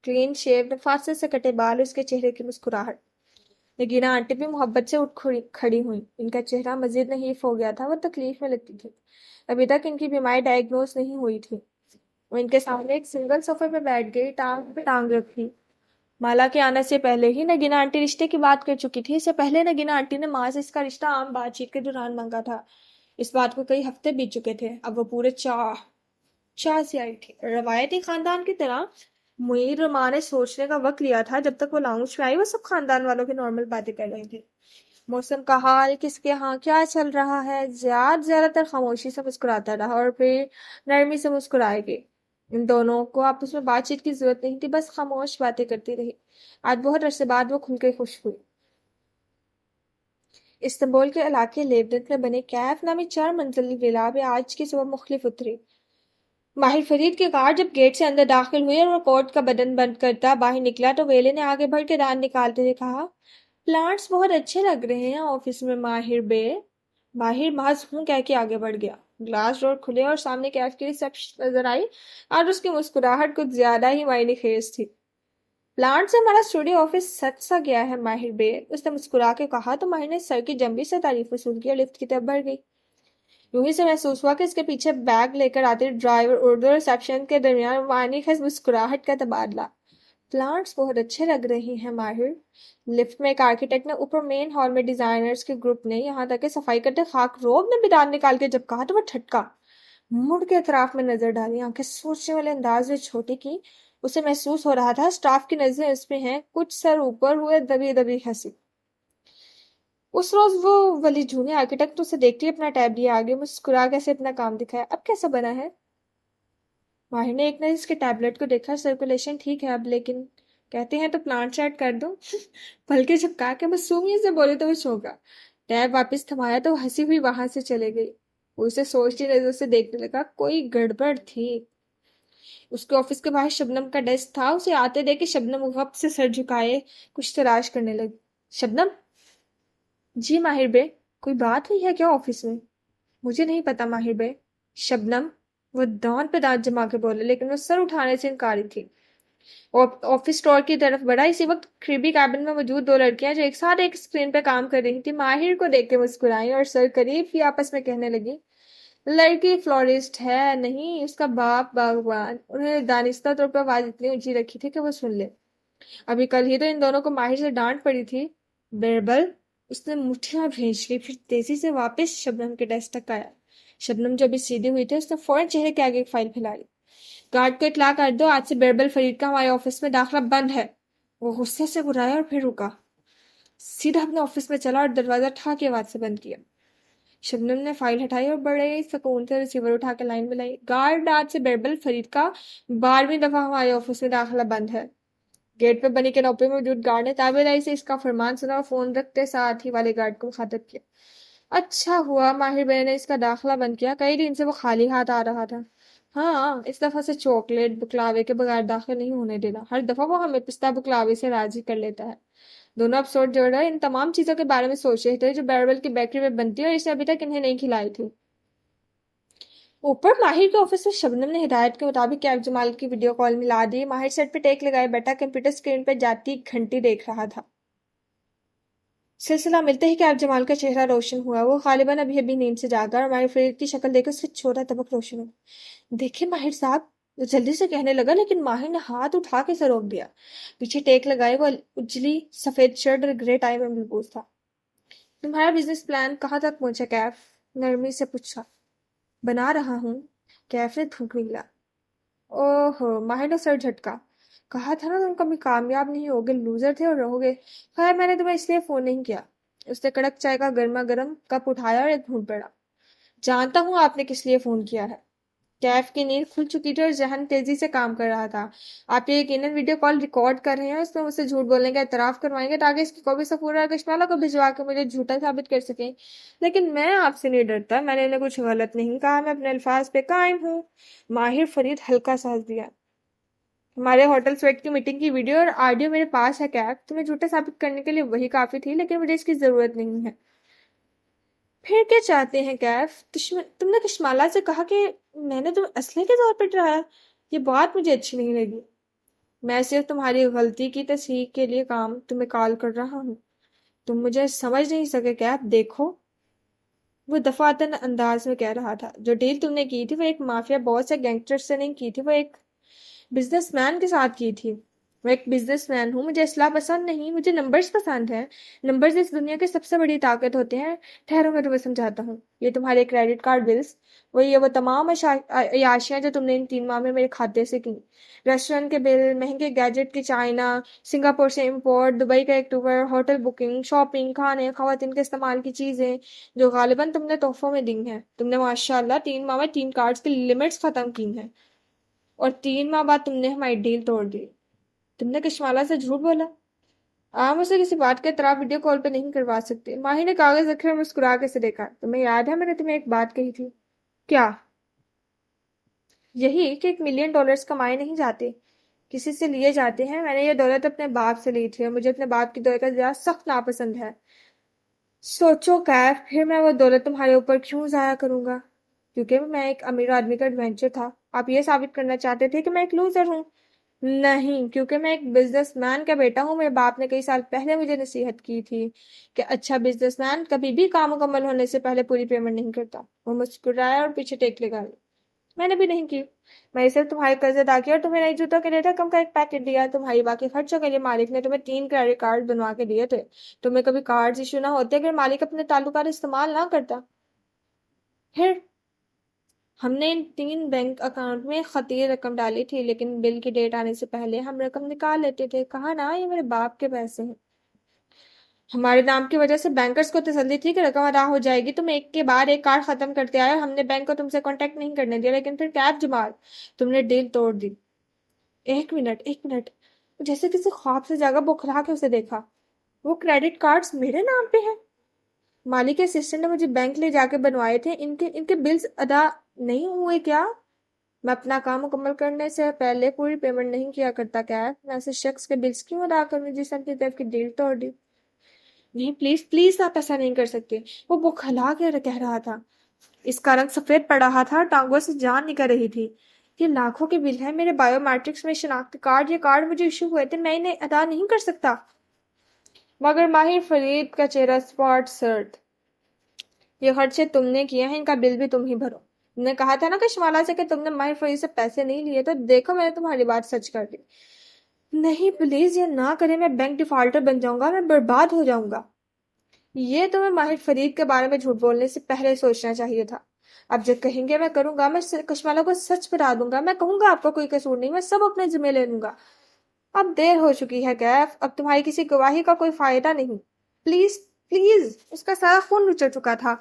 [SPEAKER 1] کلین شیو، نفاست سے کٹے بال، اس کے چہرے کی مسکراہٹ۔ نگینہ آنٹی بھی محبت سے اٹھ کھڑی ہوئی، ان کا چہرہ مزید نحیف ہو گیا تھا، وہ تکلیف میں لگتی تھی۔ ابھی تک ان کی بیماری ڈائگنوز نہیں ہوئی تھی۔ وہ ان کے سامنے ایک سنگل صوفے پہ بیٹھ گئی، ٹانگ پہ ٹانگ رکھی۔ مالا کے آنے سے پہلے ہی نگینہ آنٹی رشتے کی بات کر چکی تھی۔ اس سے پہلے نگینہ آنٹی نے ماں سے اس کا رشتہ عام بات چیت کے دوران مانگا تھا۔ اس بات کو کئی ہفتے بیت چکے تھے، اب وہ پورے چاہ سے آئی تھی۔ روایتی خاندان کی طرح معید اور ماں نے سوچنے کا وقت لیا تھا۔ جب تک وہ لاؤنج میں آئی، وہ سب خاندان والوں کی نارمل باتیں کر رہی تھی۔ موسم کا حال، کس کے ہاں کیا چل رہا ہے۔ زیادہ تر خاموشی سے مسکراتا رہا اور پھر نرمی سے مسکرائے گی۔ ان دونوں کو آپس میں بات چیت کی ضرورت نہیں تھی، بس خاموش باتیں کرتی رہی۔ آج بہت عرصے بعد وہ کھل کے خوش ہوئی۔ استنبول کے علاقے لیبنٹ میں بنے کیف نامی 4 منزلی ولا پہ آج کی صبح مختلف اتری۔ ماہر فرید کی کار جب گیٹ سے اندر داخل ہوئی اور وہ کوٹ کا بٹن بند کرتا باہر نکلا تو ویلے نے آگے بڑھ کے دان نکالتے ہوئے کہا، پلانٹس بہت اچھے لگ رہے ہیں آفس میں ماہر بے۔ ماہر محض ہوں کہہ کے آگے بڑھ گیا۔ گلاس ڈور کھلے اور سامنے کیف کی ریسپشن نظر آئی، اور اس کی مسکراہٹ کچھ زیادہ ہی معنی خیز تھی۔ پلانٹ سے ہمارا اسٹوڈیو آفس سچ سا گیا ہے ماہر بے، اس نے مسکرا کے کہا تو ماہر نے سر کی جنبی سے تعریف وصول کی اور لفٹ کی طرف بڑھ گئی۔ یوں ہی سے محسوس ہوا کہ اس کے پیچھے بیگ لے کر آتے ڈرائیور اردو اور ریسپشن کے درمیان معنی خیز مسکراہٹ کا تبادلہ۔ پلانٹس بہت اچھے لگ رہے ہیں ماہر۔ لفٹ میں ایک آرکیٹیکٹ نے، اوپر مین ہال میں ڈیزائنرز کے گروپ نے، یہاں تک کہ صفائی کرتے خاک روب نے بھی دان نکال کے جب کہا تو وہ ٹھٹکا۔ مڑ کے اطراف میں نظر ڈالی، آنکھیں سوچنے والے انداز میں چھوٹی کی۔ اسے محسوس ہو رہا تھا اسٹاف کی نظریں اس پہ ہیں، کچھ سر اوپر ہوئے دبی دبی ہنسی۔ اس روز وہ ولی جھونے آرکیٹیکٹ اسے دیکھتی اپنا ٹیب لیا آگے، مسکرا کیسے اپنا کام دکھایا۔ اب کیسا بنا ہے؟ ماہر نے ایک نظر اس کے ٹیبلٹ کو دیکھا، سرکولیشن ٹھیک ہے اب، لیکن کہتے ہیں تو پلانٹ سیٹ کر دو۔ پلکیں جھپکا کے معصومیت سے بولے تو وہ چونکا۔ ٹیب واپس تھمایا تو وہ ہنسی ہوئی وہاں سے چلے گئی۔ وہ اسے سوچتی نظر سے دیکھنے لگا، کوئی گڑبڑ تھی۔ اس کے آفس کے باہر شبنم کا ڈیسک تھا، اسے آتے دیکھ کے شبنم غب سے سر جھکائے کچھ تلاش کرنے لگی۔ شبنم؟ جی ماہر بے، کوئی بات ہوئی ہے کیا آفس میں؟ مجھے نہیں پتا ماہر بے۔ شبنم؟ وہ دان پہ دانت جما کے بولے، لیکن وہ سر اٹھانے سے انکاری تھی۔ آفس ڈور کی طرف بڑھا، اسی وقت قریبی کیبن میں موجود 2 لڑکیاں جو ایک ساتھ ایک اسکرین پہ کام کر رہی تھی ماہر کو دیکھ کے مسکرائیں اور سر قریب ہی آپس میں کہنے لگی، لڑکی فلورسٹ ہے نہیں، اس کا باپ باغبان۔ انہوں نے دانستہ طور پر آواز اتنی اونچی رکھی تھی کہ وہ سن لے۔ ابھی کل ہی تو ان دونوں کو ماہر سے ڈانٹ پڑی تھی. بیربل. اس نے مٹھیاں بھیج لی، پھر تیزی سے واپس شبنم کے ڈیسک تک آیا. شبنم جو ابھی سیدھی ہوئی تھی اس نے فوراً چہرے کے آگے ایک فائل پھیلا لی. گارڈ کو اطلاع کر دو، آج سے بیربل فرید کا ہمارے آفس میں داخلہ بند ہے. وہ غصے سے گرایا اور پھر رکا. سیدھا اپنے آفس میں چلا اور دروازہ ٹھا کے آواز سے بند کیا. شبنم نے فائل ہٹائی اور بڑے سکون سے ریسیور اٹھا کے لائن میں لائی. گارڈ، آج سے بیربل فرید کا 12ویں دفعہ ہمارے آفس میں داخلہ بند ہے. گیٹ پہ بنی کنوپی میں موجود گارڈ نے تابعداری سے اس کا فرمان سنا اور فون رکھتے ساتھ ہی والے گارڈ کو مخاطب کیا. اچھا ہوا ماہر بھائی نے اس کا داخلہ بند کیا، کئی دن سے وہ خالی ہاتھ آ رہا تھا. ہاں، اس دفعہ سے چاکلیٹ بکلاوے کے بغیر داخل نہیں ہونے دینا. ہر دفعہ وہ ہمیں پستہ بکلاوے سے راضی کر لیتا ہے. دونوں افسوس جوڑ رہے ان تمام چیزوں کے بارے میں سوچ رہے تھے جو بیربل کی بیکری میں بنتی اور اسے ابھی تک انہیں نہیں کھلائی تھی. اوپر ماہر کے آفس میں شبنم نے ہدایت کے مطابق کیف جمال کی ویڈیو کال ملا دی. ماہر سیٹ پہ ٹیک لگائے بیٹھا کمپیوٹر اسکرین پہ جاتی گھنٹی دیکھ رہا تھا. سلسلہ ملتے ہی کیف جمال کا چہرہ روشن ہوا. وہ غالباً ابھی نیند سے جاگا اور ماہر فرید کی شکل دیکھ کر اس کا چھوٹا طبق روشن ہوا. دیکھیں ماہر صاحب، وہ جلدی سے کہنے لگا لیکن ماہر نے ہاتھ اٹھا کے اسے روک دیا. پیچھے ٹیک لگائے وہ اجلی سفید شرٹ اور گرے ٹائی میں ملبوس تھا. تمہارا بزنس پلان کہاں تک پہنچا کیف؟ نرمی سے پوچھا. بنا رہا ہوں. کیف نے تھوک نکلا. اوہو، ماہر نے سر جھٹکا. کہا تھا نا تم کبھی کامیاب نہیں ہوگے، لوزر تھے اور رہو گے. خیر میں نے تمہیں اس لیے فون نہیں کیا. اس نے کڑک چائے کا گرما گرم کپ اٹھایا اور ایک گھونٹ پڑا. جانتا ہوں آپ نے کس لیے فون کیا ہے. کیف کی نیند کھل چکی تھی اور ذہن تیزی سے کام کر رہا تھا. آپ یہ یقیناً ویڈیو کال ریکارڈ کر رہے ہیں، اس میں مجھ سے جھوٹ بولنے کا اعتراف کروائیں گے تاکہ اس کی کاپی سفورہ اور کشمالہ کو بھجوا کے مجھے جھوٹا ثابت کر سکیں. لیکن میں آپ سے نہیں ڈرتا، میں نے انہیں کچھ غلط نہیں کہا، میں اپنے الفاظ پہ قائم ہوں. ماہر فرید ہلکا سانس دیا. ہمارے ہوٹل سویٹ کی میٹنگ کی ویڈیو اور آڈیو میرے پاس ہے کیف. تمہیں جھوٹا ثابت کرنے کے لیے وہی کافی تھی، لیکن مجھے اس کی ضرورت نہیں ہے. پھر کیا چاہتے ہیں کیف؟ تم نے کشمالہ سے کہا کہ میں نے تمہیں اسلحے کے طور پر ڈرایا. یہ بات مجھے اچھی نہیں لگی. میں صرف تمہاری غلطی کی تصحیح کے لیے تمہیں کال کر رہا ہوں. تم مجھے سمجھ نہیں سکے کیف. دیکھو، وہ دفعتاً انداز میں کہہ رہا تھا، جو ڈیل تم نے کی تھی وہ ایک مافیا باس یا گینگسٹر سے نہیں کی تھی، وہ ایک بزنس مین کے ساتھ کی تھی. میں ایک بزنس مین ہوں، مجھے اسلحہ پسند نہیں، مجھے نمبرز پسند ہیں. نمبرز اس دنیا کی سب سے بڑی طاقت ہوتے ہیں. ٹھہرو میں تمہیں سمجھاتا ہوں. یہ تمہارے کریڈٹ کارڈ بلز، وہ تمام عیاشیاں جو تم نے ان 3 ماہ میں میرے کھاتے سے کی. ریسٹورنٹ کے بل، مہنگے گیجٹ کی چائنا، سنگاپور سے امپورٹ، دبئی کا ایک ٹور، ہوٹل بکنگ، شاپنگ، کھانے، خواتین کے استعمال کی چیزیں جو غالباً تم نے تحفوں میں دی ہیں. تم نے ماشاءاللہ 3 ماہ میں 3 کارڈز کی لمٹس ختم کی ہیں، اور 3 ماہ بعد تم نے ہماری ڈیل توڑ دی. تم نے کشمالہ سے جھوٹ بولا. آپ اسے کسی بات کا اعتراف ویڈیو کال پہ نہیں کروا سکتے. ماہر نے کاغذ رکھے اور مسکرا کے اسے دیکھا. تمہیں یاد ہے میں نے تمہیں ایک بات کہی تھی. کیا؟ یہی کہ $1 ملین کمائے نہیں جاتے، کسی سے لیے جاتے ہیں. میں نے یہ دولت اپنے باپ سے لی تھی اور مجھے اپنے باپ کی دولت سخت ناپسند ہے. سوچو کیف، پھر میں وہ دولت تمہارے اوپر کیوں ضائع کروں گا؟ کیونکہ میں ایک امیر آدمی کا ایڈونچر تھا. آپ یہ ثابت کرنا چاہتے تھے کہ میں ایک لوزر ہوں. نہیں، کیونکہ میں ایک بزنس مین کا بیٹا ہوں. میرے باپ نے کئی سال پہلے مجھے نصیحت کی تھی کہ اچھا بزنس مین کبھی بھی کام مکمل ہونے سے پہلے پوری پیمنٹ نہیں کرتا. وہ مسکرایا اور پیچھے ٹیک لگا لی. میں نے بھی نہیں کی. میں نے صرف تمہارے قرض ادا کیا اور تمہیں نئی جوتوں کے لیے رقم کا ایک پیکٹ دیا. تمہاری باقی خرچوں کے لیے مالک نے تمہیں 3 کریڈٹ کارڈ بنوا کے دیے تھے. تمہیں کبھی کارڈز ایشو نہ ہوتے اگر مالک اپنے تعلقات استعمال نہ کرتا. پھر ہم نے ان 3 بینک اکاؤنٹ میں خطیر رقم ڈالی تھی، لیکن بل کی ڈیٹ آنے سے پہلے ہم رقم نکال لیتے تھے. کہا نا یہ میرے باپ کے پیسے ہیں. ہمارے نام کی وجہ سے بینکرز کو تسلی تھی کہ رقم ادا ہو جائے گی. تم ایک کے بعد ایک کارڈ ختم کرتے آئے اور ہم نے بینک کو تم سے کانٹیکٹ نہیں کرنے دیا. لیکن پھر کیف جمال، تم نے ڈیل توڑ دی. ایک منٹ. جیسے کسی خواب سے جاگا بوکھلا کے اسے دیکھا. وہ کریڈٹ کارڈز میرے نام پہ ہیں؟ مالک کے اسسٹنٹ نے مجھے بینک لے جا کے بنوائے تھے. ان کے بلز ادا نہیں ہوئے کیا؟ میں اپنا کام مکمل کرنے سے پہلے پوری پیمنٹ نہیں کیا کرتا کیف. میں ایسے شخص کے بلز کیوں ادا کروں جس نے اپنی طرف کی ڈیل توڑ دی؟ نہیں پلیز آپ ایسا نہیں کر سکتے. وہ بکھلا کے کہہ رہا تھا. اس کا رنگ سفید پڑ رہا تھا اور ٹانگوں سے جان نکل رہی تھی. یہ لاکھوں کے بل ہیں، میرے بایو میٹرکس میں شناختی کارڈ، یہ کارڈ مجھے ایشو ہوئے تھے، میں انہیں ادا نہیں کر سکتا. مگر ماہر فرید کا چہرہ اسپاٹ سرد. یہ خرچے تم نے کیے ہیں، ان کا بل بھی تم ہی بھرو. تم نے کہا تھا نا کشمالہ سے کہ تم نے ماہر فرید سے پیسے نہیں لیے، تو دیکھو میں نے تمہاری بات سچ کر دی. نہیں پلیز یہ نہ کریں، میں بینک ڈیفالٹر بن جاؤں گا، میں برباد ہو جاؤں گا۔ یہ تمہیں ماہر فرید کے بارے میں جھوٹ بولنے سے پہلے سوچنا چاہیے تھا۔ اب جب کہیں گے میں کروں گا، میں کشمالہ کو سچ بتا دوں گا، میں کہوں گا آپ کا کوئی قصور نہیں، میں سب اپنے ذمہ لے لوں گا۔ اب دیر ہو چکی ہے کیف، اب تمہاری کسی گواہی کا کوئی فائدہ نہیں۔ پلیز پلیز، اس کا سارا خون نچڑ چکا تھا۔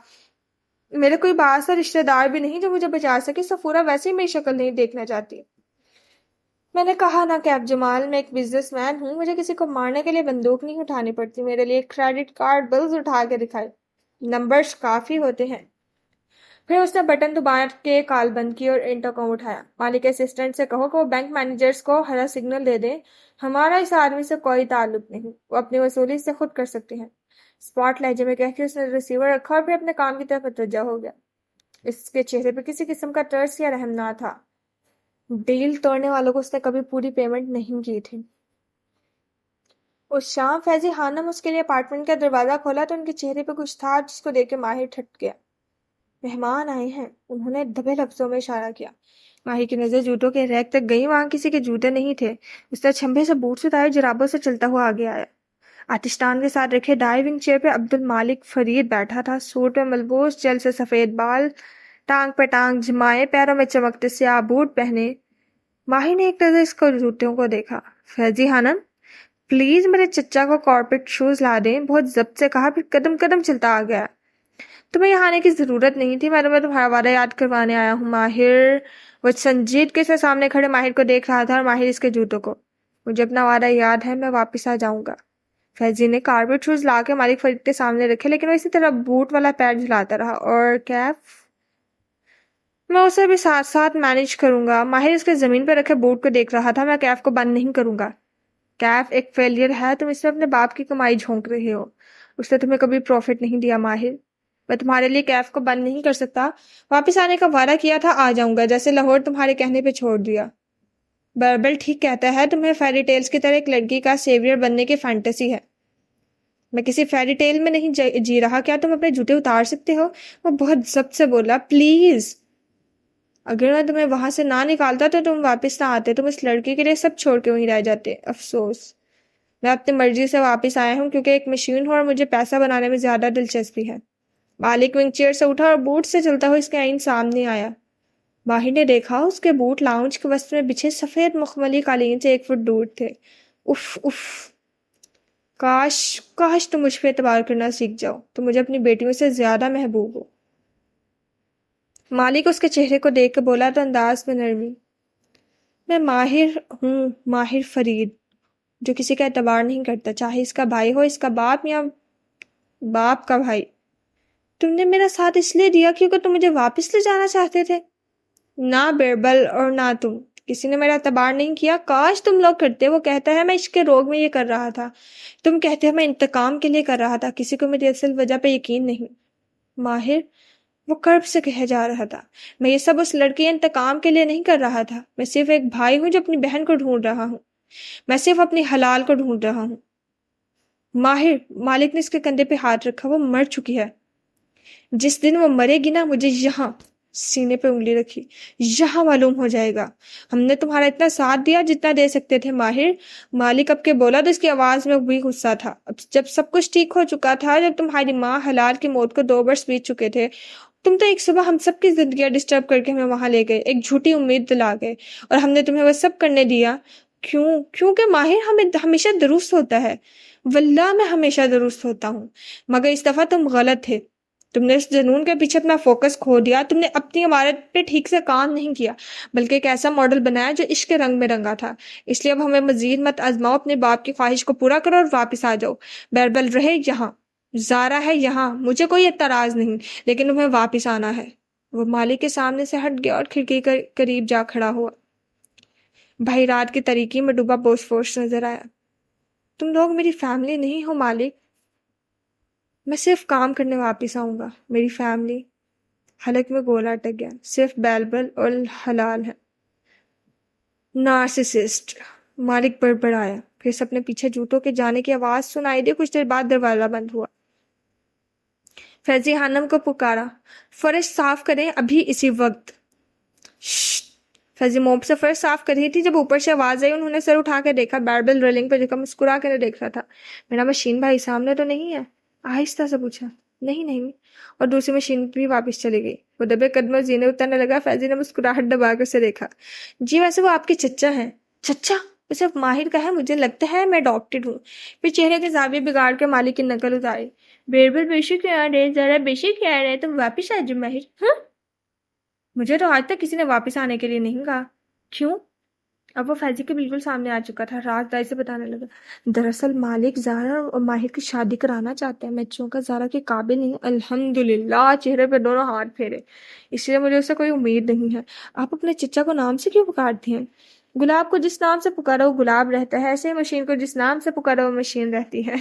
[SPEAKER 1] میرے کوئی باعث رشتہ دار بھی نہیں جو مجھے بچا سکے، سفورہ ویسے ہی میری شکل نہیں دیکھنا چاہتی۔ میں نے کہا نا کیف جمال، میں ایک بزنس مین ہوں، مجھے کسی کو مارنے کے لیے بندوق نہیں اٹھانی پڑتی، میرے لیے کریڈٹ کارڈ بلز اٹھا کے دکھائے، نمبرز کافی ہوتے ہیں۔ پھر اس نے بٹن دبا کے کال بند کی اور انٹرکام اٹھایا۔ مالک کے اسسٹنٹ سے کہو کہ وہ بینک مینیجرز کو ہرا سگنل دے دیں، ہمارا اس آدمی سے کوئی تعلق نہیں، وہ اپنی وصولی سے خود کر سکتے ہیں۔ اسپاٹ لہجے میں کہہ کے اس نے ریسیور رکھا اور پھر اپنے کام کی طرف متوجہ ہو گیا۔ اس کے چہرے پہ کسی قسم کا ترس یا رحم نہ تھا۔ ڈیل توڑنے والوں کو اس نے کبھی پوری پیمنٹ نہیں کی تھی۔ اس شام فیضی خانم اس کے لیے اپارٹمنٹ کا دروازہ کھولا تو ان کے چہرے پہ کچھ تھا جس کو دیکھ کے ماہر ٹھٹ گیا۔ مہمان آئے ہیں، انہوں نے دبے لفظوں میں اشارہ کیا۔ ماہر کی نظر جوتوں کے ریک تک گئی، وہاں کسی کے جوتے نہیں تھے۔ اس نے چھمبے سے بوٹس اتارے، جرابوں سے چلتا ہوا آگے آیا۔ آتشدان کے ساتھ رکھے ڈائیونگ چیئر پہ عبد المالک فرید بیٹھا تھا، سوٹ میں ملبوس، جل سے سفید بال، ٹانگ پہ ٹانگ جمائے، پیروں میں چمکتے سیاہ بوٹ پہنے۔ ماہر نے ایک نظر اس کو جوتوں کو دیکھا۔ فیضی خانم پلیز میرے چچا کو کارپیٹ شوز لا دیں، بہت ضبط سے کہا، پھر قدم قدم چلتا آ گیا۔ تمہیں یہاں آنے کی ضرورت نہیں تھی، میں تمہارا وعدہ یاد کروانے آیا ہوں ماہر۔ وہ سنجیدگی سے سامنے کھڑے ماہر کو دیکھ رہا تھا اور ماہر اس کے جوتوں کو۔ مجھے اپنا وعدہ یاد ہے، میں واپس آ جاؤں گا۔ فیضی نے کارپیٹ شوز لا کے مالک فرید کے سامنے رکھے، لیکن وہ اسی طرح بوٹ والا پیر جھلاتا رہا۔ اور کیف؟ میں اسے بھی ساتھ ساتھ مینج کروں گا۔ ماہر اس کے زمین پہ رکھے بوٹ کو دیکھ رہا تھا۔ میں کیف کو بند نہیں کروں گا۔ کیف ایک فیلئر ہے، تم اس میں اپنے باپ کی کمائی جھونک رہے ہو، اس نے تمہیں کبھی پروفٹ نہیں دیا ماہر۔ میں تمہارے لیے کیف کو بند نہیں کر سکتا، واپس آنے کا وعدہ کیا تھا، آ جاؤں گا، جیسے لاہور تمہارے کہنے پہ چھوڑ دیا۔ بربل ٹھیک کہتا ہے، تمہیں فیری ٹیلز کی طرح ایک لڑکی کا سیویئر بننے کی فینٹیسی ہے۔ میں کسی فیری ٹیل میں نہیں جی رہا، کیا تم اپنے جوتے اتار سکتے ہو؟ وہ بہت ضبط سے بولا، پلیز۔ اگر میں تمہیں وہاں سے نہ نکالتا تو تم واپس نہ آتے، تم اس لڑکی کے لیے سب چھوڑ کے وہیں رہ جاتے۔ افسوس، میں اپنی مرضی سے واپس آیا ہوں کیونکہ ایک مشین ہوں اور مجھے پیسہ بنانے میں زیادہ دلچسپی ہے۔ مالک ونگ چیئر سے اٹھا اور بوٹ سے چلتا ہوا اس کے آئین سامنے آیا۔ باہر نے دیکھا اس کے بوٹ لاؤنج کے وسط میں بچھے سفید مخملی قالین سے 1 فٹ دور تھے۔ اف اف، کاش تم مجھ پہ اعتبار کرنا سیکھ جاؤ، تم مجھے اپنی بیٹیوں سے زیادہ محبوب ہو۔ مالک اس کے چہرے کو دیکھ کے بولا تو انداز میں نرمی، میں ماہر ہوں، ماہر فرید، جو کسی کا اعتبار نہیں کرتا، چاہے اس کا بھائی ہو، اس کا باپ یا باپ کا بھائی۔ تم نے میرا ساتھ اس لیے دیا کیونکہ تم مجھے واپس لے جانا چاہتے تھے؟ نہ بیربل اور نہ تم، کسی نے میرا اعتبار نہیں کیا، کاش تم لوگ کرتے۔ وہ کہتا ہے میں عشق کے روگ میں یہ کر رہا تھا، تم کہتے ہو میں انتقام کے لیے کر رہا تھا، کسی کو میری اصل وجہ پہ یقین نہیں۔ ماہر، وہ کرب سے کہے جا رہا تھا، میں یہ سب اس لڑکی انتقام کے لیے نہیں کر رہا تھا، میں صرف ایک بھائی ہوں جو اپنی بہن کو ڈھونڈ رہا ہوں، میں صرف اپنی حلال کو ڈھونڈ رہا ہوں۔ ماہر، مالک نے اس کے کندھے پہ ہاتھ رکھا، وہ مر چکی ہے، جس دن وہ مرے گی نا، مجھے یہاں، سینے پہ انگلی رکھی، یہاں معلوم ہو جائے گا۔ ہم نے تمہارا اتنا ساتھ دیا جتنا دے سکتے تھے ماہر۔ مالک اب کے بولا تو اس کی آواز میں بھی غصہ تھا۔ اب جب سب کچھ ٹھیک ہو چکا تھا، جب تمہاری ماں حلال کی موت کو 2 برس بیت چکے تھے، تم تو ایک صبح ہم سب کی زندگیاں ڈسٹرب کر کے ہمیں وہاں لے گئے، ایک جھوٹی امید دلا گئے، اور ہم نے تمہیں وہ سب کرنے دیا۔ کیونکہ ماہر ہمیں ہمیشہ درست ہوتا ہے، واللہ میں ہمیشہ درست ہوتا ہوں، مگر اس دفعہ تم غلط تھے، تم نے اس جنون کے پیچھے اپنا فوکس کھو دیا، تم نے اپنی عمارت پہ ٹھیک سے کام نہیں کیا، بلکہ ایک ایسا ماڈل بنایا جو عشق کے رنگ میں رنگا تھا۔ اس لیے اب ہمیں مزید مت آزماؤ، اپنے باپ کی خواہش کو پورا کرو اور واپس آ جاؤ۔ بیربل رہے یہاں، زارا ہے یہاں، مجھے کوئی اعتراض نہیں، لیکن تمہیں واپس آنا ہے۔ وہ مالک کے سامنے سے ہٹ گیا اور کھڑکی کے قریب جا کھڑا ہوا۔ بھائی رات کی تاریکی میں ڈوبا بوسفورس نظر آیا۔ تم لوگ میری فیملی نہیں ہو مالک، میں صرف کام کرنے واپس آؤں گا، میری فیملی۔ حلق میں گولا اٹک گیا، صرف بیربل اور حلال ہے۔ نارسسسٹ، مالک بڑبڑایا، پھر سے اپنے پیچھے جوتوں کے جانے کی آواز سنائی دی۔ کچھ دیر بعد دروازہ بند ہوا۔ فیضی خانم کو پکارا، فرش صاف کریں ابھی اسی وقت۔ فیضی موب سے فرش صاف کر رہی تھی جب اوپر سے آواز آئی. انہوں نے سر اٹھا کے دیکھا. باربل ریلنگ پہ جھکا مسکرا کے دیکھ رہا تھا. میرا مشین بھائی سامنے تو نہیں ہے؟ آہستہ سے پوچھا. نہیں نہیں. اور دوسری مشین بھی واپس چلی گئی. وہ دبے قدموں زینے اترنے لگا. فیضی نے مسکراہٹ دبا کے اسے دیکھا. جی ویسے وہ آپ کے چچا ہیں. چچا؟ وہ صرف ماہر کا ہے. مجھے لگتا ہے میں ڈاکٹر ہوں. پھر چہرے کے زاویے بگاڑ کے مالک کی نقل اتاری. بیربل بے شک آ رہے ذرا بے شک آ رہے تم واپس آ جاؤ ماہر. ہاں مجھے تو آج تک کسی نے واپس آنے کے لیے نہیں کہا. کیوں؟ اب وہ فیضی کے بالکل سامنے آ چکا تھا. راز دائی سے بتانے لگا. دراصل مالک زارا اور ماہر کی شادی کرانا چاہتے ہیں. میں چونکہ زارا کے قابل نہیں ہوں. الحمدللہ. چہرے پہ دونوں ہاتھ پھیرے. اس لیے مجھے اسے کوئی امید نہیں ہے. آپ اپنے چچا کو نام سے کیوں پکارتی ہیں؟ گلاب کو جس نام سے پکارا وہ گلاب رہتا ہے. ایسے ہی مشین کو جس نام سے پکارا وہ مشین رہتی ہے.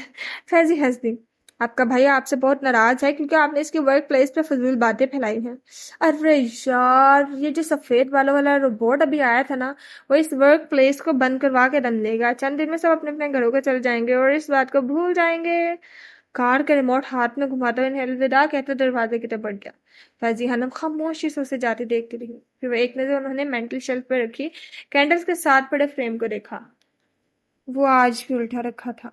[SPEAKER 1] فیضی ہنس دی. آپ کا بھائی آپ سے بہت ناراض ہے کیونکہ آپ نے اس کی ورک پلیس پہ فضول باتیں پھیلائی ہیں. ارے یار یہ جو سفید بالوں والا روبوٹ ابھی آیا تھا نا وہ اس ورک پلیس کو بند کروا کے رن لے گا. چند دن میں سب اپنے اپنے گھروں کو چل جائیں گے اور اس بات کو بھول جائیں گے. کار کا ریموٹ ہاتھ میں گھماتا ہوئے انہیں الوداع کہتے دروازے کی طرف بڑھ گیا. فیضی حنم خاموشی سے اسے جاتے دیکھتی رہی. پھر وہ ایک نظر انہوں نے مینٹل شیلف پہ رکھی کینڈلز کے ساتھ پڑے فریم کو دیکھا. وہ آج بھی الٹا رکھا تھا.